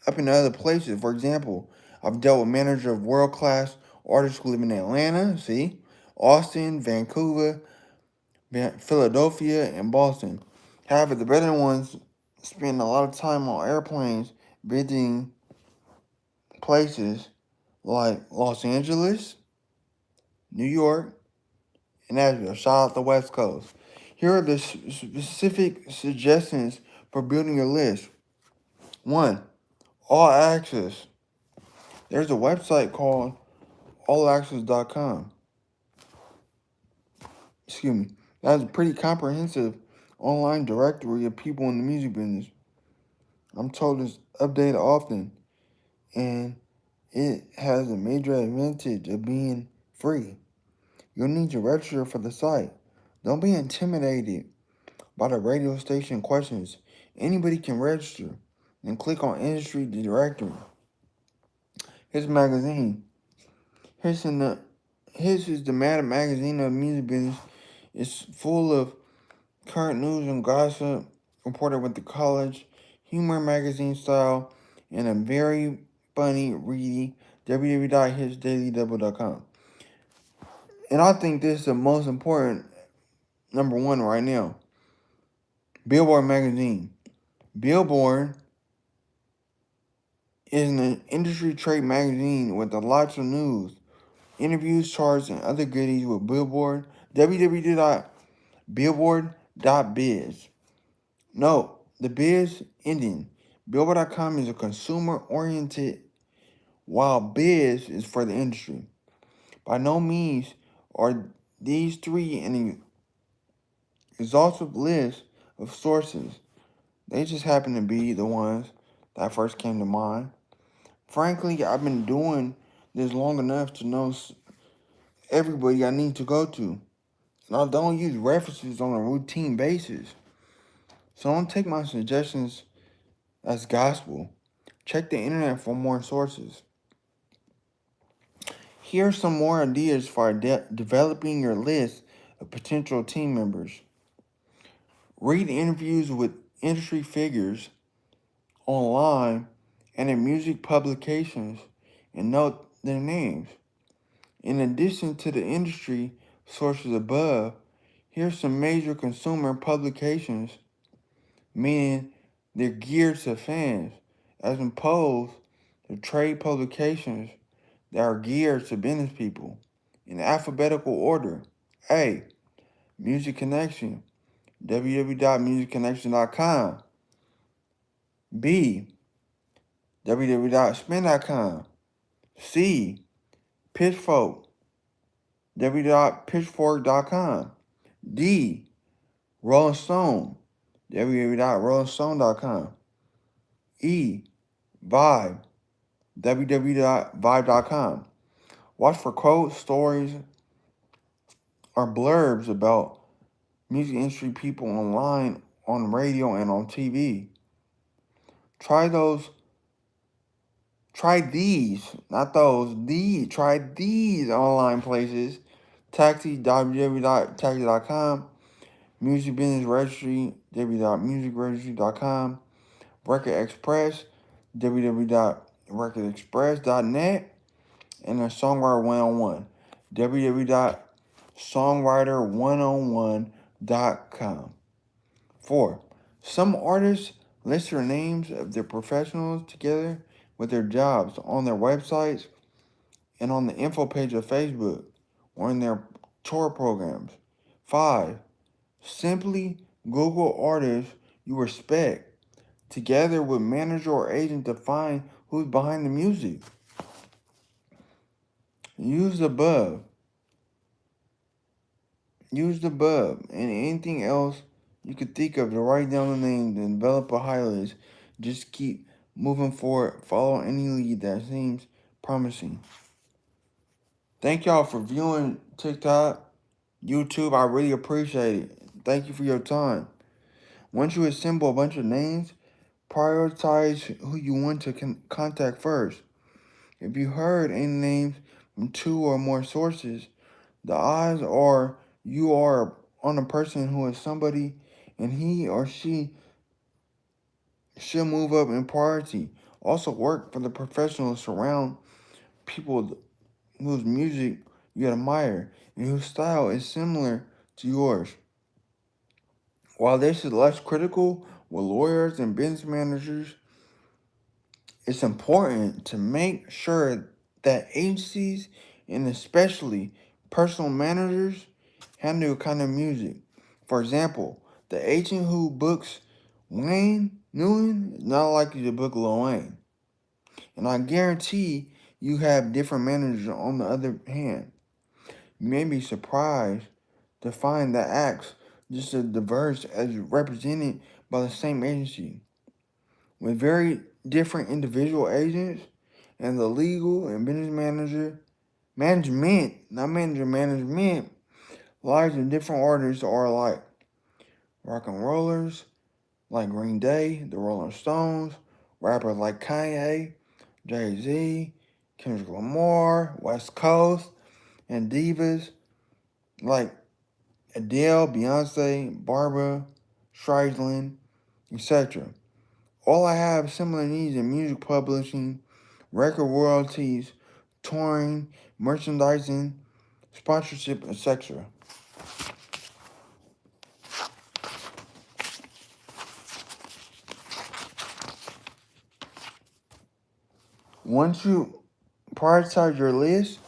up in other places. For example, I've dealt with managers of world-class artists who live in Atlanta, Austin, Vancouver, Philadelphia, and Boston. However, the better ones spend a lot of time on airplanes visiting places like Los Angeles, New York, and Nashville. Shout out the West Coast. Here are the specific suggestions for building your list. 1. All access. There's a website called allaccess.com. Excuse me. That's a pretty comprehensive online directory of people in the music business. I'm told it's updated often, and it has a major advantage of being free. You'll need to register for the site. Don't be intimidated by the radio station questions. Anybody can register and click on industry directory. Here's a magazine. Here's is the Mad magazine of music business. It's full of current news and gossip reported with the college humor magazine style and a very funny reading www.hitsdailydouble.com. And I think this is the most important number one right now. Billboard magazine. Billboard is an industry trade magazine with lots of news, interviews, charts, and other goodies with Billboard. www.billboard.biz. No, the biz ending. Billboard.com is a consumer-oriented, while Biz is for the industry. By no means are these three an exhaustive list of sources. They just happen to be the ones that first came to mind. Frankly, I've been doing this long enough to know everybody I need to go to. And I don't use references on a routine basis. So don't take my suggestions as gospel. Check the internet for more sources. Here are some more ideas for developing your list of potential team members. Read interviews with industry figures online and in music publications and note their names. In addition to the industry sources above, here's some major consumer publications, meaning they're geared to fans, as opposed to trade publications that are geared to business people. In alphabetical order: A. Music Connection, www.musicconnection.com. B. www.spin.com. C. Pitchfork, www.pitchfork.com. D. Rolling Stone, www.rollingstone.com. E. Vibe, www.vibe.com. Watch for quotes, stories, or blurbs about music industry people online, on radio, and on TV. Try these, not those, try these online places: Taxi, www.taxi.com, Music Business Registry, www.musicregistry.com, Record Express, www.recordexpress.net, and the Songwriter 101, www.songwriter101.com. 4. Some artists list their names of their professionals together with their jobs on their websites and on the info page of Facebook or in their tour programs. 5. Simply Google artists you respect together with manager or agent to find who's behind the music. Use the above and anything else you could think of to write down the names and develop a high list. Just keep moving forward. Follow any lead that seems promising. Thank y'all for viewing TikTok, YouTube. I really appreciate it. Thank you for your time. Once you assemble a bunch of names, prioritize who you want to contact first. If you heard any names from 2 or more sources, the odds are you are on a person who is somebody and he or she should move up in priority. Also work for the professionals, surround people whose music you admire and whose style is similar to yours. While this is less critical with lawyers and business managers, it's important to make sure that agencies and especially personal managers handle your kind of music. For example, the agent who books Wayne Newton is not likely to book Lil Wayne. And I guarantee you have different managers on the other hand. You may be surprised to find that acts just as diverse as represented by the same agency. With very different individual agents and the legal and business management lies in different artists are like rock and rollers like Green Day, the Rolling Stones, rappers like Kanye, Jay-Z, Kendrick Lamar, West Coast, and divas like Adele, Beyonce, Barbara Streisand, etc. All I have similar needs in music publishing, record royalties, touring, merchandising, sponsorship, etc. Once you prioritize your list,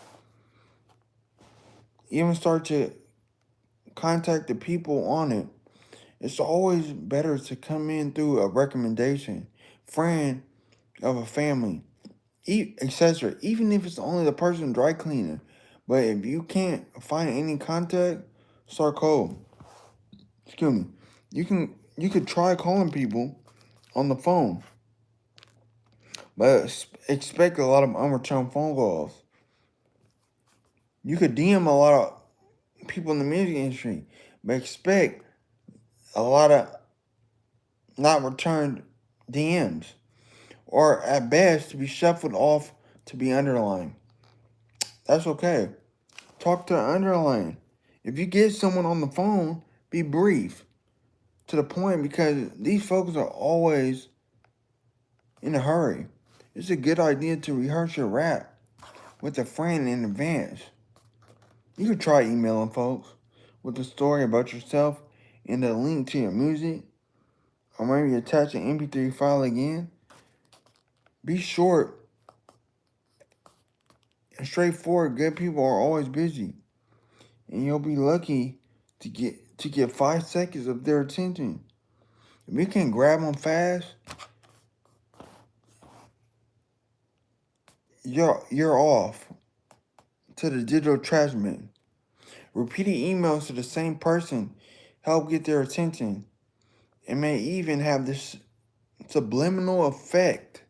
even start to contact the people on it, it's always better to come in through a recommendation friend of a family, etc. Even if it's only the person dry cleaning. But if you can't find any contact, start cold. Excuse me. You could try calling people on the phone, but expect a lot of unreturned phone calls. You could DM a lot of people in the music industry, but expect a lot of not returned DMs, or at best to be shuffled off to be underlined. That's okay. Talk to the underline. If you get someone on the phone, be brief to the point, because these folks are always in a hurry. It's a good idea to rehearse your rap with a friend in advance. You could try emailing folks with a story about yourself and a link to your music, or maybe attach an MP3 file again. Be short and straightforward. Good people are always busy, and you'll be lucky to get 5 seconds of their attention. If you can grab them fast, you're off to the digital trash bin. Repeated emails to the same person help get their attention, and may even have this subliminal effect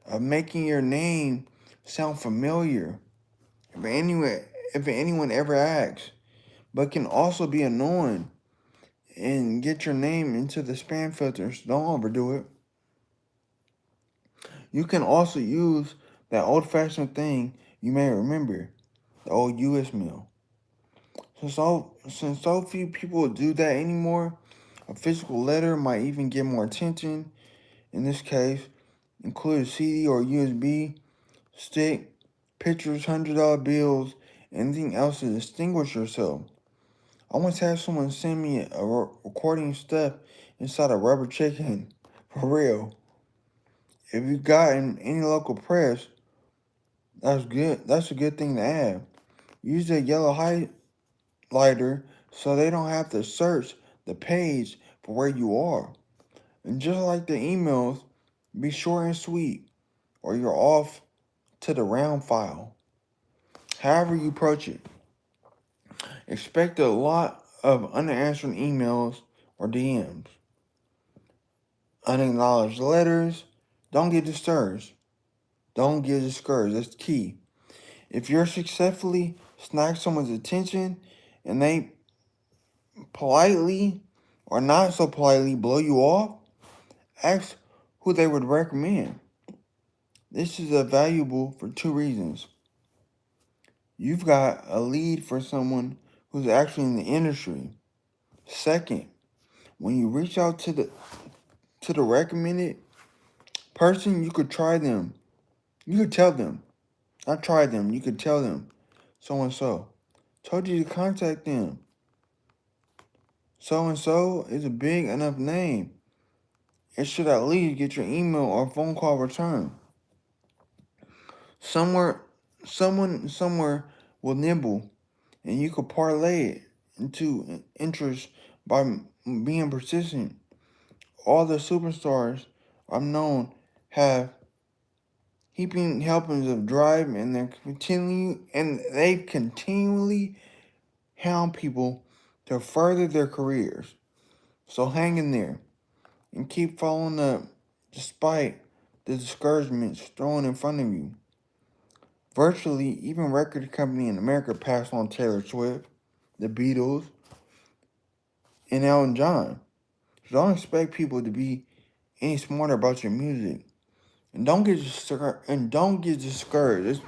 of making your name sound familiar if anyone ever asks, but can also be annoying and get your name into the spam filters. Don't overdo it. You can also use that old-fashioned thing you may remember, the old US mail. Since so few people do that anymore, a physical letter might even get more attention. In this case, include a CD or USB stick, pictures, $100 bills, anything else to distinguish yourself. I once had someone send me a recording stuff inside a rubber chicken. For real. If you got in any local press, that's good. That's a good thing to have. Use a yellow highlighter so they don't have to search the page for where you are. And just like the emails, be short and sweet, or you're off to the round file. However you approach it, expect a lot of unanswered emails or DMs. Unacknowledged letters. Don't get discouraged. Don't get discouraged. That's key. If you're successfully snag someone's attention and they politely or not so politely blow you off, ask who they would recommend. This is valuable for two reasons. You've got a lead for someone who's actually in the industry. Second, when you reach out to the recommended person, you could try them. You could tell them. Not try them. You could tell them. So and so. Told you to contact them. So and so is a big enough name. It should at least get your email or phone call returned. Somewhere will nibble, and you could parlay it into interest by being persistent. All the superstars I've known have heaping helpings of drive, and they continually hound people to further their careers. So hang in there and keep following up despite the discouragements thrown in front of you. Virtually, even record company in America passed on Taylor Swift, the Beatles, and Elton John. So don't expect people to be any smarter about your music. And don't get discouraged.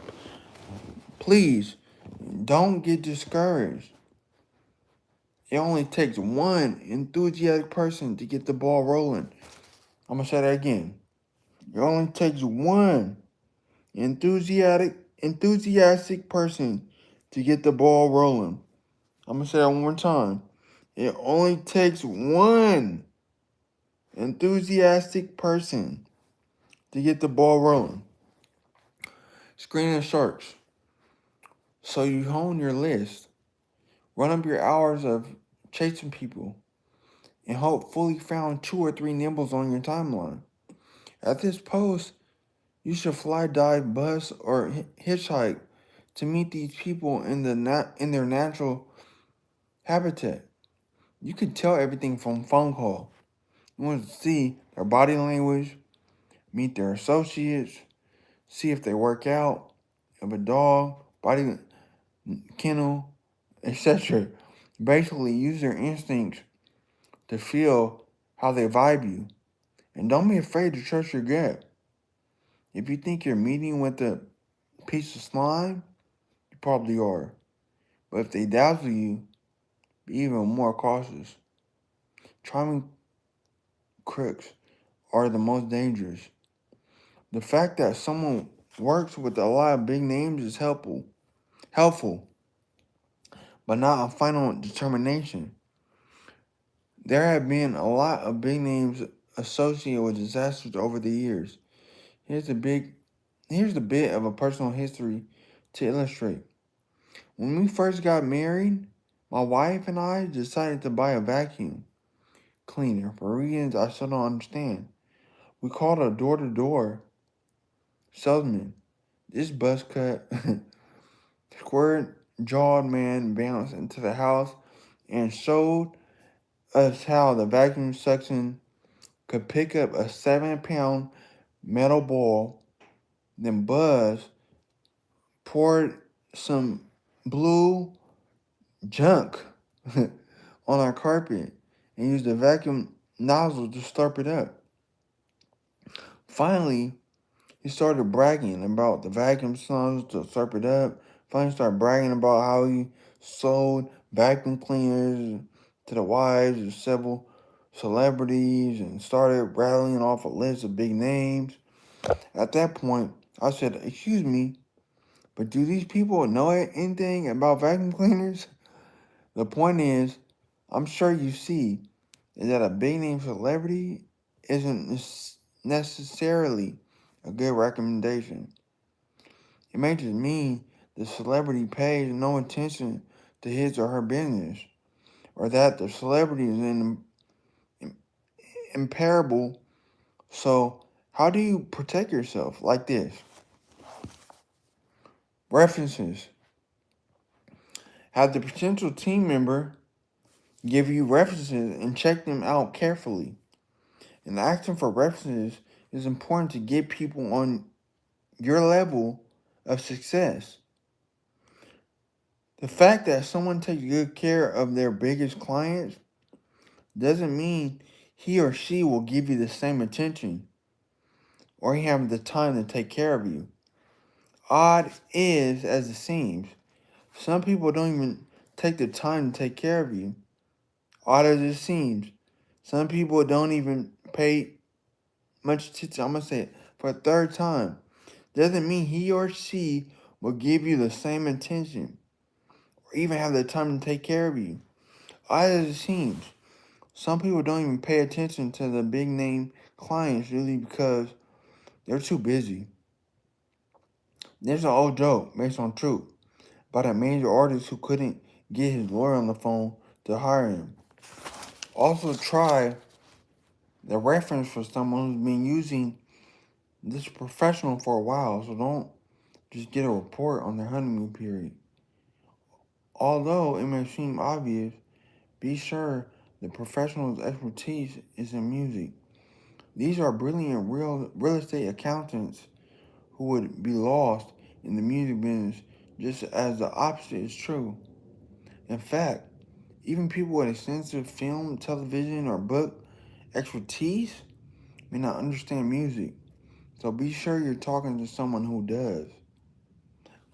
Please, don't get discouraged. It only takes one enthusiastic person to get the ball rolling. I'm going to say that again. It only takes one enthusiastic person to get the ball rolling. I'm going to say that one more time. It only takes one enthusiastic person to get the ball rolling. Screen and search. So you hone your list. Run up your hours of chasing people and hopefully found 2 or 3 nibbles on your timeline. At this post, you should fly, dive, bus, or hitchhike to meet these people in in their natural habitat. You could tell everything from phone call. You want to see their body language, meet their associates, see if they work out, if a dog, body kennel, etc. Basically, use their instincts to feel how they vibe you. And don't be afraid to trust your gut. If you think you're meeting with a piece of slime, you probably are. But if they dazzle you, be even more cautious. Charming crooks are the most dangerous. The fact that someone works with a lot of big names is helpful, but not a final determination. There have been a lot of big names associated with disasters over the years. Here's a big Here's a bit of a personal history to illustrate. When we first got married, my wife and I decided to buy a vacuum cleaner for reasons I still don't understand. We called a door-to-door salesman. This buzz cut, square-jawed man bounced into the house and showed us how the vacuum suction could pick up a 7-pound metal ball, then Buzz poured some blue junk on our carpet and used the vacuum nozzle to slurp it up. Finally, he started bragging about the vacuum nozzle to slurp it up. Finally, started bragging about how he sold vacuum cleaners to the wives of several celebrities and started rattling off a list of big names. At that point, I said, "Excuse me, but do these people know anything about vacuum cleaners?" The point is, I'm sure you see, is that a big name celebrity isn't necessarily a good recommendation. It may just mean the celebrity pays no attention to his or her business, or that the celebrity is imparable. So, how do you protect yourself like this? References. Have the potential team member give you references and check them out carefully. And asking for references is important to get people on your level of success. The fact that someone takes good care of their biggest clients doesn't mean he or she will give you the same attention or he have the time to take care of you. Odd is as it seems. Some people don't even take the time to take care of you. Odd as it seems. Some people don't even pay much attention. I'm going to say it for a third time. Doesn't mean he or she will give you the same attention or even have the time to take care of you. Odd as it seems. Some people don't even pay attention to the big name clients really because they're too busy. There's an old joke based on truth about a major artist who couldn't get his lawyer on the phone to hire him. Also try the reference for someone who's been using this professional for a while, so don't just get a report on their honeymoon period. Although it may seem obvious, be sure the professional's expertise is in music. These are brilliant real estate accountants who would be lost in the music business just as the opposite is true. In fact, even people with extensive film, television, or book expertise may not understand music. So be sure you're talking to someone who does.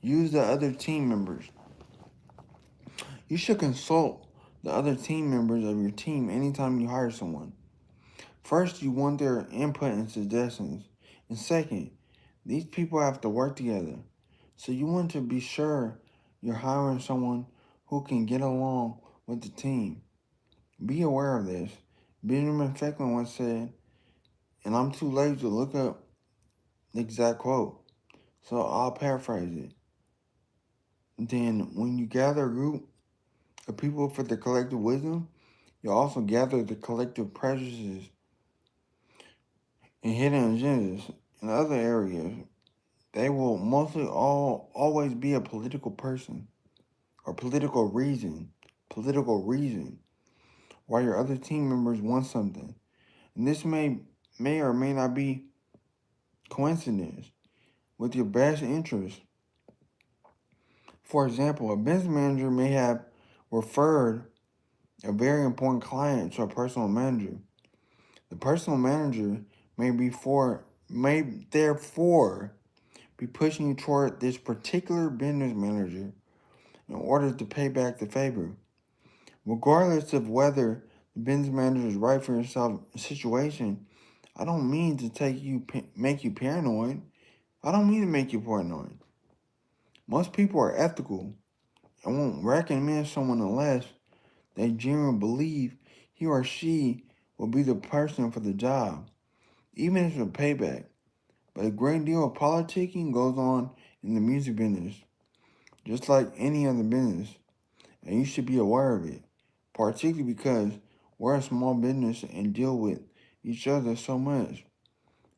Use the other team members. You should consult the other team members of your team anytime you hire someone. First, you want their input and suggestions. And second, these people have to work together. So you want to be sure you're hiring someone who can get along with the team. Be aware of this. Benjamin Franklin once said, and I'm too lazy to look up the exact quote, so I'll paraphrase it. Then, when you gather a group of people for the collective wisdom, you also gather the collective prejudices and hidden agendas in other areas. They will mostly always be a political person or political reason why your other team members want something. And this may or may not be coincidence with your best interest. For example, a business manager may have referred a very important client to a personal manager. The personal manager may therefore be pushing you toward this particular business manager in order to pay back the favor. Regardless of whether the business manager is right for your situation, I don't mean to make you paranoid. I don't mean to make you paranoid. Most people are ethical and won't recommend someone unless they genuinely believe he or she will be the person for the job, even if it's a payback. But a great deal of politicking goes on in the music business, just like any other business, and you should be aware of it, particularly because we're a small business and deal with each other so much.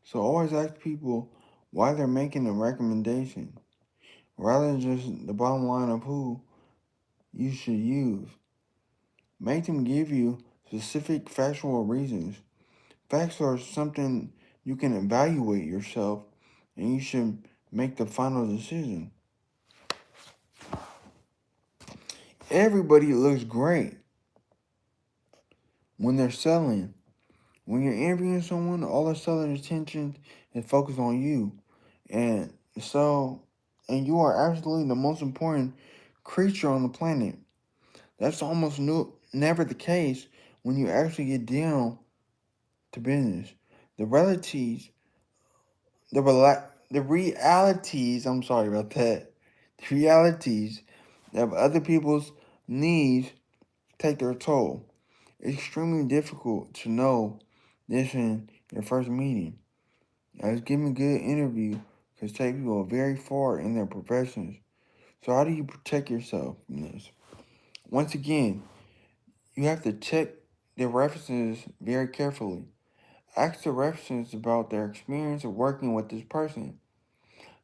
So always ask people why they're making a recommendation, rather than just the bottom line of who you should use. Make them give you specific factual reasons. Facts are something you can evaluate yourself, and you should make the final decision. Everybody looks great when they're selling. When you're interviewing someone, all the seller's attention is focused on you. And so, and you are absolutely the most important creature on the planet. That's almost never the case when you actually get down to business. The realities, the realities, I'm sorry about that. The realities of other people's needs take their toll. It's extremely difficult to know this in your first meeting. As giving a good interview can take people very far in their professions. So how do you protect yourself from this? Once again, you have to check the references very carefully. Ask the references about their experience of working with this person,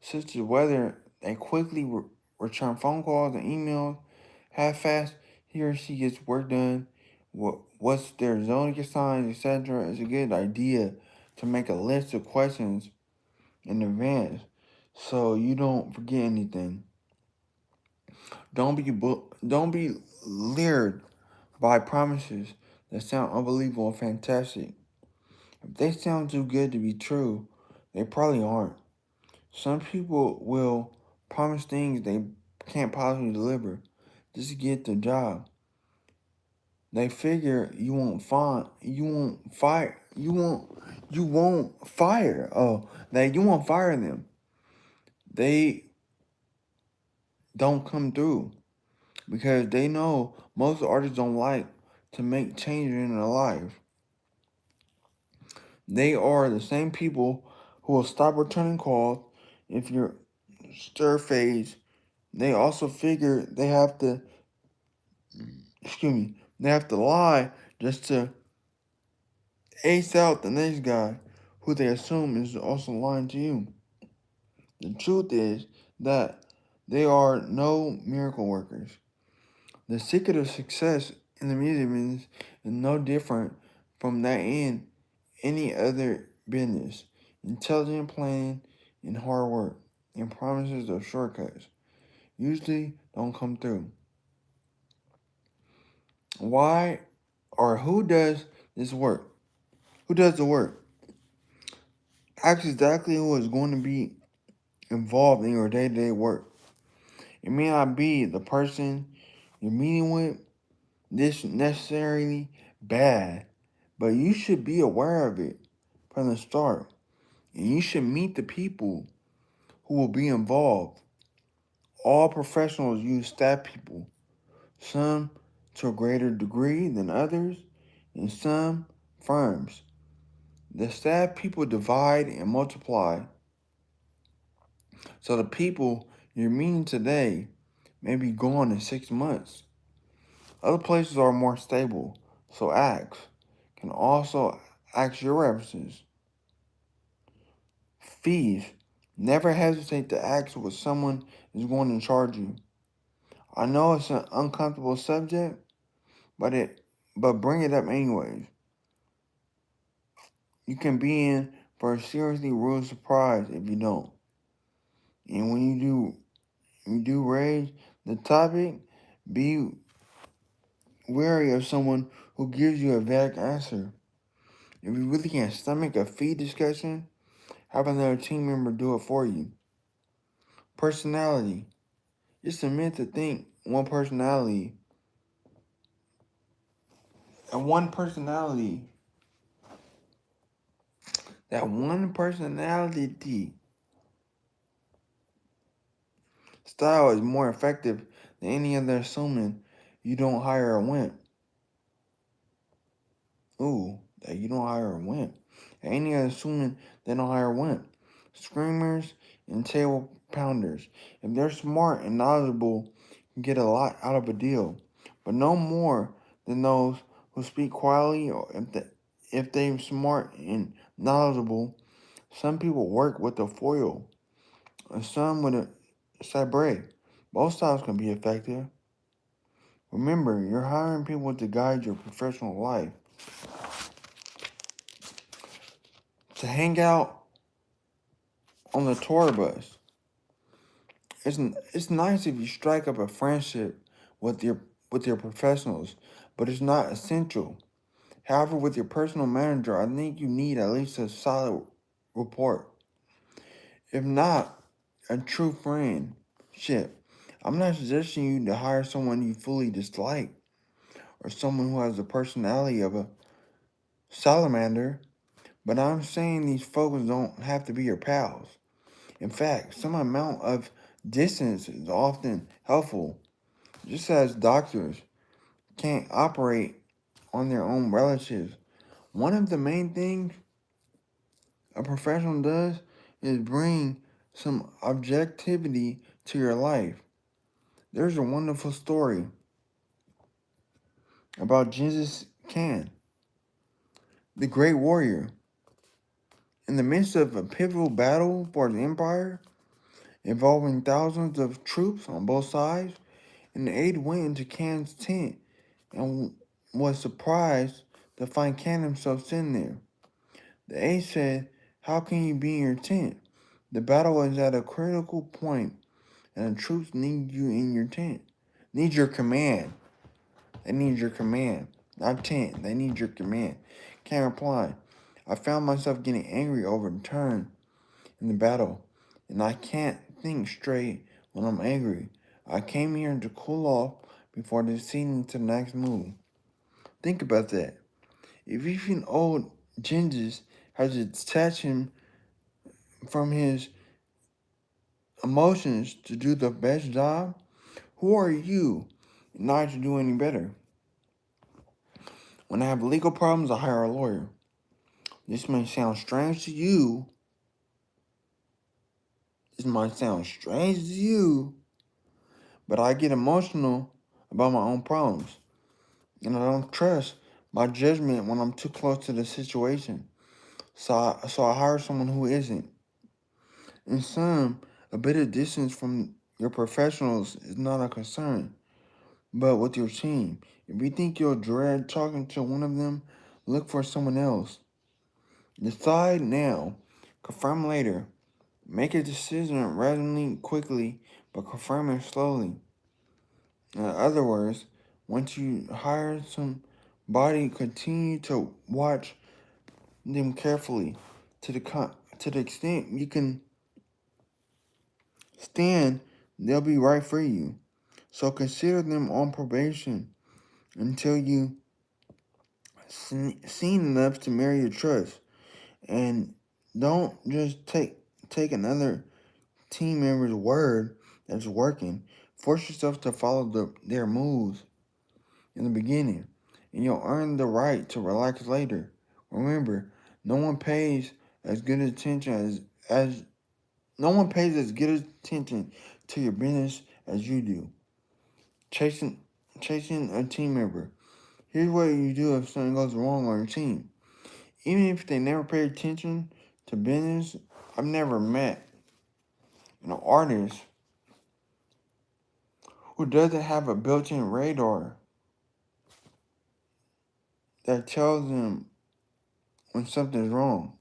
such as whether they quickly return phone calls and emails, how fast he or she gets work done, what's their zodiac signs, etc. It's a good idea to make a list of questions in advance so you don't forget anything. Don't be lured by promises that sound unbelievable and fantastic. If they sound too good to be true, they probably aren't. Some people will promise things they can't possibly deliver just to get the job. They figure you won't fire. Oh, that you won't fire them. They don't come through because they know most artists don't like to make changes in their life. They are the same people who will stop returning calls if you're stir phase. They also figure they have to lie just to ace out the next guy who they assume is also lying to you. The truth is that they are no miracle workers. The secret of success in the music business is no different from that in any other business. Intelligent planning and hard work and promises of shortcuts usually don't come through. Why or who does this work? Who does the work? Ask exactly who is going to be involved in your day-to-day work. It may not be the person you're meeting with this necessarily bad, but you should be aware of it from the start. And you should meet the people who will be involved. All professionals use staff people, some to a greater degree than others, in some firms. The staff people divide and multiply. So the people you're meeting today may be gone in 6 months. Other places are more stable, so can also ask your references. Fees. Never hesitate to ask what someone is going to charge you. I know it's an uncomfortable subject, but bring it up anyways. You can be in for a seriously rude surprise if you don't. And when you do raise the topic, be wary of someone who gives you a vague answer. If you really can't stomach a fee discussion, have another team member do it for you. Personality. It's a myth to think and one personality style is more effective than any other, assuming you don't hire a wimp. That you don't hire a wimp. Any other, assuming they don't hire a wimp. Screamers and table pounders. If they're smart and knowledgeable, you get a lot out of a deal. But no more than those who speak quietly, or if they're smart and knowledgeable. Some people work with a foil, and some with a sabre. Both styles can be effective. Remember, you're hiring people to guide your professional life. To hang out on the tour bus. It's nice if you strike up a friendship with your professionals, but it's not essential. However, with your personal manager, I think you need at least a solid rapport. If not, a true friendship. I'm not suggesting you to hire someone you fully dislike or someone who has the personality of a salamander, but I'm saying these folks don't have to be your pals. In fact, some amount of distance is often helpful, just as doctors can't operate on their own relatives. One of the main things a professional does is bring some objectivity to your life. There's a wonderful story about Genghis Khan, the great warrior. In the midst of a pivotal battle for his empire, involving thousands of troops on both sides, an aide went into Khan's tent and was surprised to find Khan himself sitting there. The aide said, "How can you be in your tent? The battle is at a critical point, and the troops need you in your tent. Need your command. They need your command. Not tent. They need your command." Khan replied, "I found myself getting angry over the turn in the battle, and I can't think straight when I'm angry. I came here to cool off before deciding to the next move." Think about that. If even old Genghis has to detach him from his emotions to do the best job, who are you not to do any better? When I have legal problems, I hire a lawyer. This may sound strange to you. But I get emotional about my own problems. And I don't trust my judgment when I'm too close to the situation. So I hire someone who isn't. In sum, a bit of distance from your professionals is not a concern, but with your team. If you think you'll dread talking to one of them, look for someone else. Decide now, confirm later. Make a decision reasonably quickly, but confirm it slowly. In other words, once you hire somebody, continue to watch them carefully to the extent you can stand, they'll be right for you. So consider them on probation until you seen enough to merit your trust, and don't just take another team member's word that's working. Force yourself to follow their moves in the beginning, and you'll earn the right to relax later. Remember, no one pays as good attention as no one pays as good attention to your business as you do. Chasing a team member. Here's what you do if something goes wrong on your team. Even if they never pay attention to business I've never met an artist who doesn't have a built-in radar that tells them when something's wrong.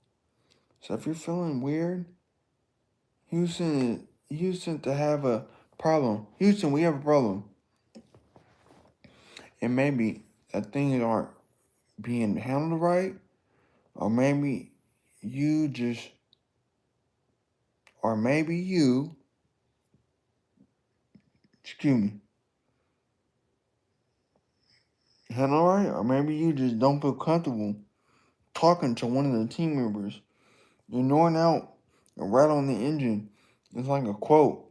So if you're feeling weird, Houston to have a problem. Houston, we have a problem. And maybe that things aren't being handled right, or maybe you just, or maybe you, excuse me, handle right, or maybe you just don't feel comfortable talking to one of the team members. You're knowing out and right on the engine. It's like a quote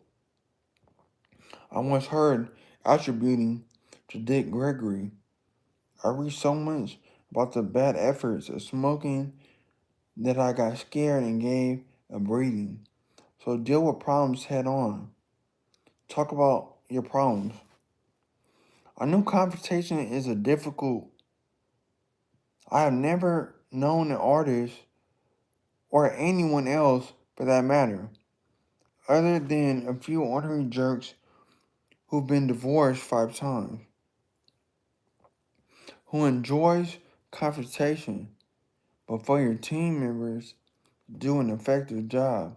I once heard attributing to Dick Gregory. I read so much about the bad efforts of smoking that I got scared and gave a breathing. So deal with problems head on. Talk about your problems. I know confrontation is a difficult. I have never known an artist or anyone else for that matter, other than a few ordinary jerks who've been divorced 5 times, who enjoys confrontation, but for your team members to do an effective job,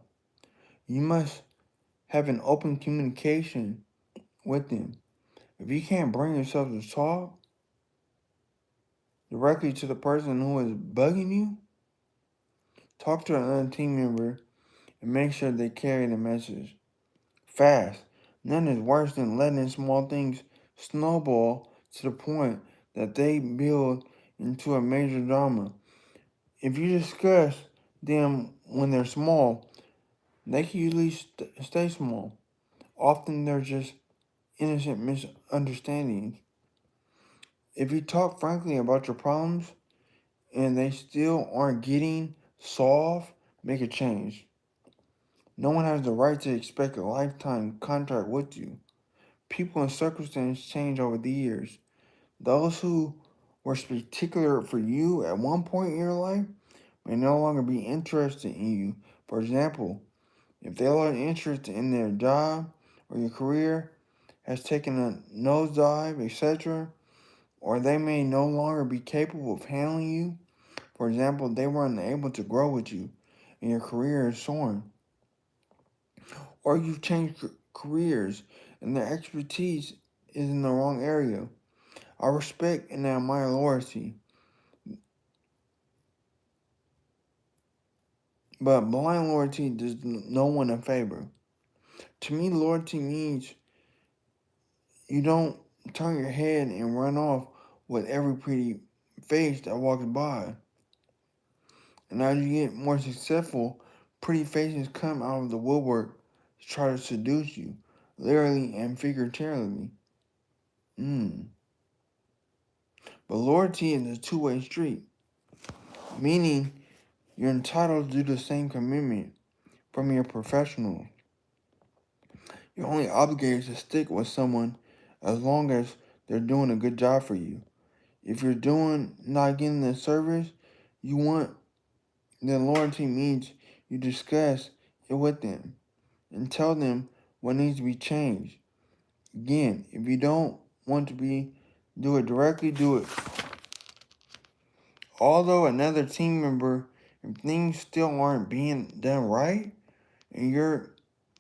you must have an open communication with them. If you can't bring yourself to talk directly to the person who is bugging you, talk to another team member and make sure they carry the message fast. None is worse than letting small things snowball to the point that they build into a major drama. If you discuss them when they're small, they can usually stay small. Often they're just innocent misunderstandings. If you talk frankly about your problems and they still aren't getting solved, make a change. No one has the right to expect a lifetime contract with you. People and circumstances change over the years. Those who were particular for you at one point in your life may no longer be interested in you. For example, if they lost interest in their job or your career has taken a nosedive, etc., or they may no longer be capable of handling you. For example, they were unable to grow with you and your career is soaring. Or you've changed careers and their expertise is in the wrong area. I respect and admire loyalty, but blind loyalty does no one a favor. To me, loyalty means you don't turn your head and run off with every pretty face that walks by. And as you get more successful, pretty faces come out of the woodwork to try to seduce you, literally and figuratively. But loyalty is a two-way street, meaning you're entitled to do the same commitment from your professional. You're only obligated to stick with someone as long as they're doing a good job for you. If you're not getting the service you want, then loyalty means you discuss it with them and tell them what needs to be changed. Again, if you don't want to do it directly, do it. Although another team member, if things still aren't being done right, and you're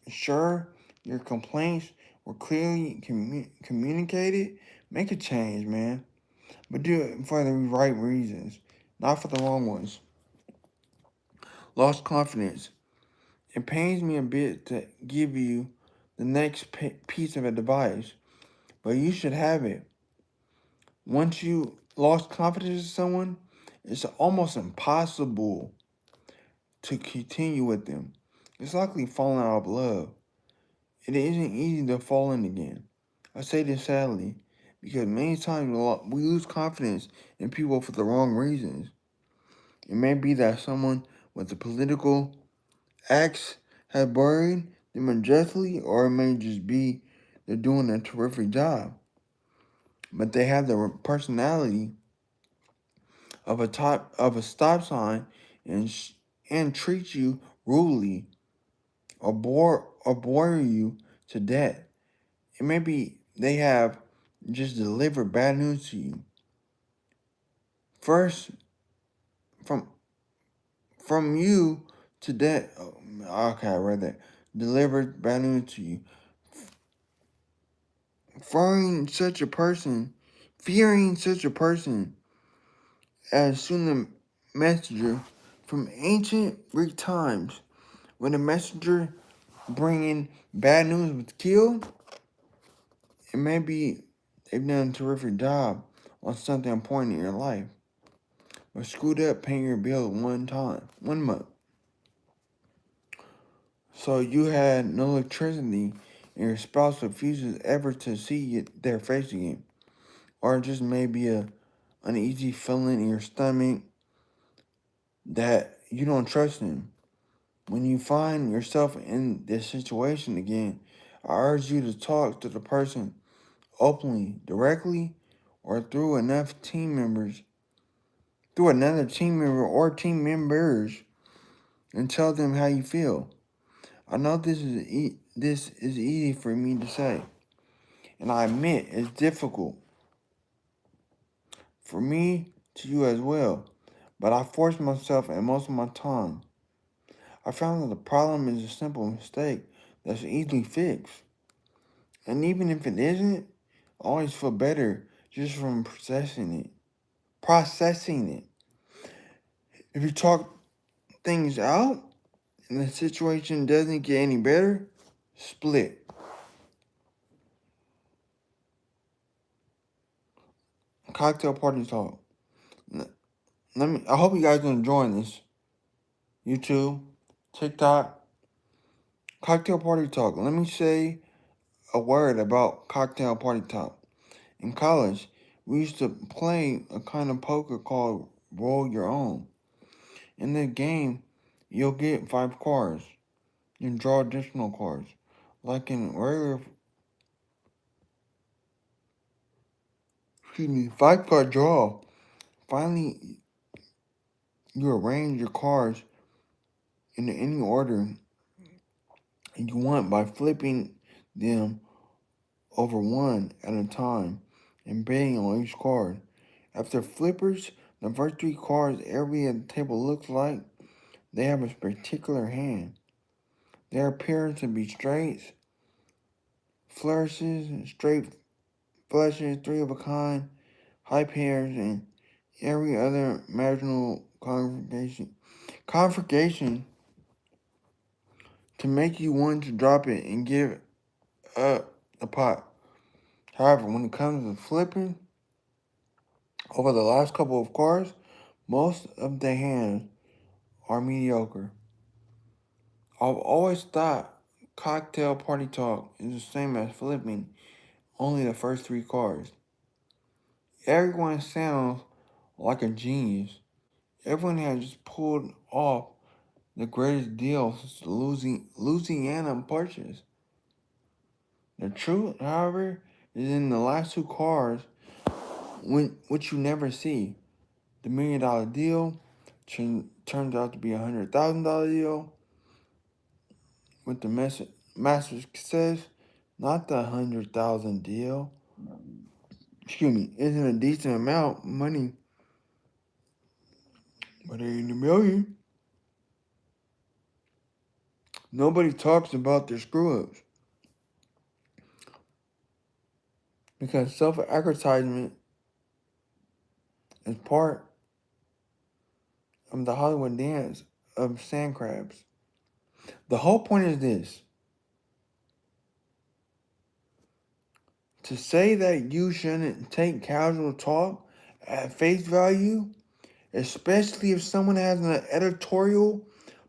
sure your complaints were clearly communicated, make a change, man. But do it for the right reasons, not for the wrong ones. Lost confidence. It pains me a bit to give you the next piece of advice, but you should have it. Once you lost confidence in someone, it's almost impossible to continue with them. It's likely falling out of love. It isn't easy to fall in again. I say this sadly because many times we lose confidence in people for the wrong reasons. It may be that someone with a political axe has buried them unjustly, or it may just be they're doing a terrific job. But they have the personality of a stop sign and treat you rudely or bore you to death. And maybe they have just delivered bad news to you. First, from you to death. Okay, I read that. Delivered bad news to you. Fearing such a person, fearing such a person as soon the messenger from ancient Greek times, when the messenger bringing bad news was killed, it may be they've done a terrific job on something important in your life, or screwed up paying your bill one month. So you had no electricity, and your spouse refuses ever to see their face again, or just maybe a uneasy feeling in your stomach that you don't trust them. When you find yourself in this situation again, I urge you to talk to the person openly, directly, or through another team member or team members, and tell them how you feel. I know this is easy for me to say, and I admit it's difficult for me to you as well, but I force myself and most of my time. I found that the problem is a simple mistake that's easily fixed. And even if it isn't, I always feel better just from processing it. Processing it. If you talk things out and the situation doesn't get any better, split. Cocktail party talk. I hope you guys are enjoying this. YouTube, TikTok, cocktail party talk. Let me say a word about cocktail party talk. In college, we used to play a kind of poker called Roll Your Own. In the game, you'll get 5 cards and draw additional cards. Like in regular, 5 card draw. Finally, you arrange your cards in any order you want by flipping them over one at a time and betting on each card. After flippers, the first 3 cards every at the table looks like they have a particular hand. Their appearance to be straights, flourishes, straight flushes, 3 of a kind, high pairs, and every other imaginable configuration to make you want to drop it and give up the pot. However, when it comes to flipping over the last couple of cards, most of the hands are mediocre. I've always thought cocktail party talk is the same as flipping only the first 3 cards. Everyone sounds like a genius. Everyone has just pulled off the greatest deal since the Louisiana Purchase. The truth, however, is in the last 2 cards, which you never see. The $1 million deal turns out to be $100,000 deal with the master success, not the 100,000 deal. Excuse me, isn't a decent amount of money, but it ain't a million. Nobody talks about their screw ups because self advertisement is part of the Hollywood dance of sand crabs. The whole point is this: to say that you shouldn't take casual talk at face value, especially if someone has an editorial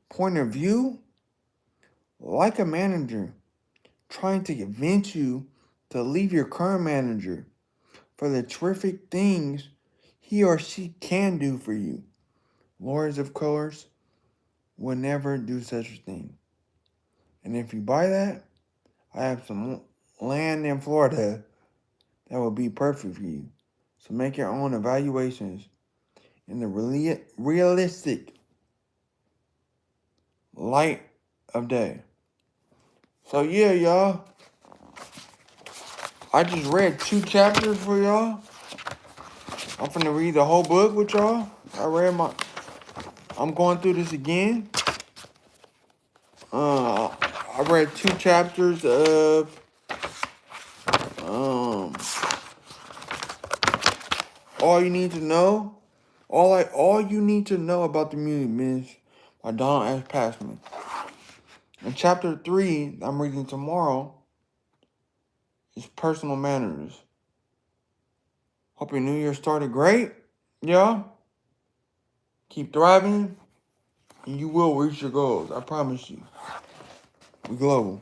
point of view, like a manager trying to convince you to leave your current manager for the terrific things he or she can do for you. Lawyers, of course, will never do such a thing. And if you buy that, I have some land in Florida that would be perfect for you. So make your own evaluations in the realistic light of day. So yeah, y'all. I just read 2 chapters for y'all. I'm finna read the whole book with y'all. I'm going through this again. I read 2 chapters of All You Need to Know. All You Need to Know About the Music Business by Don S. Passman. And chapter 3 I'm reading tomorrow is Personal Manners. Hope your new year started great. Y'all. Keep thriving. And you will reach your goals. I promise you. We global.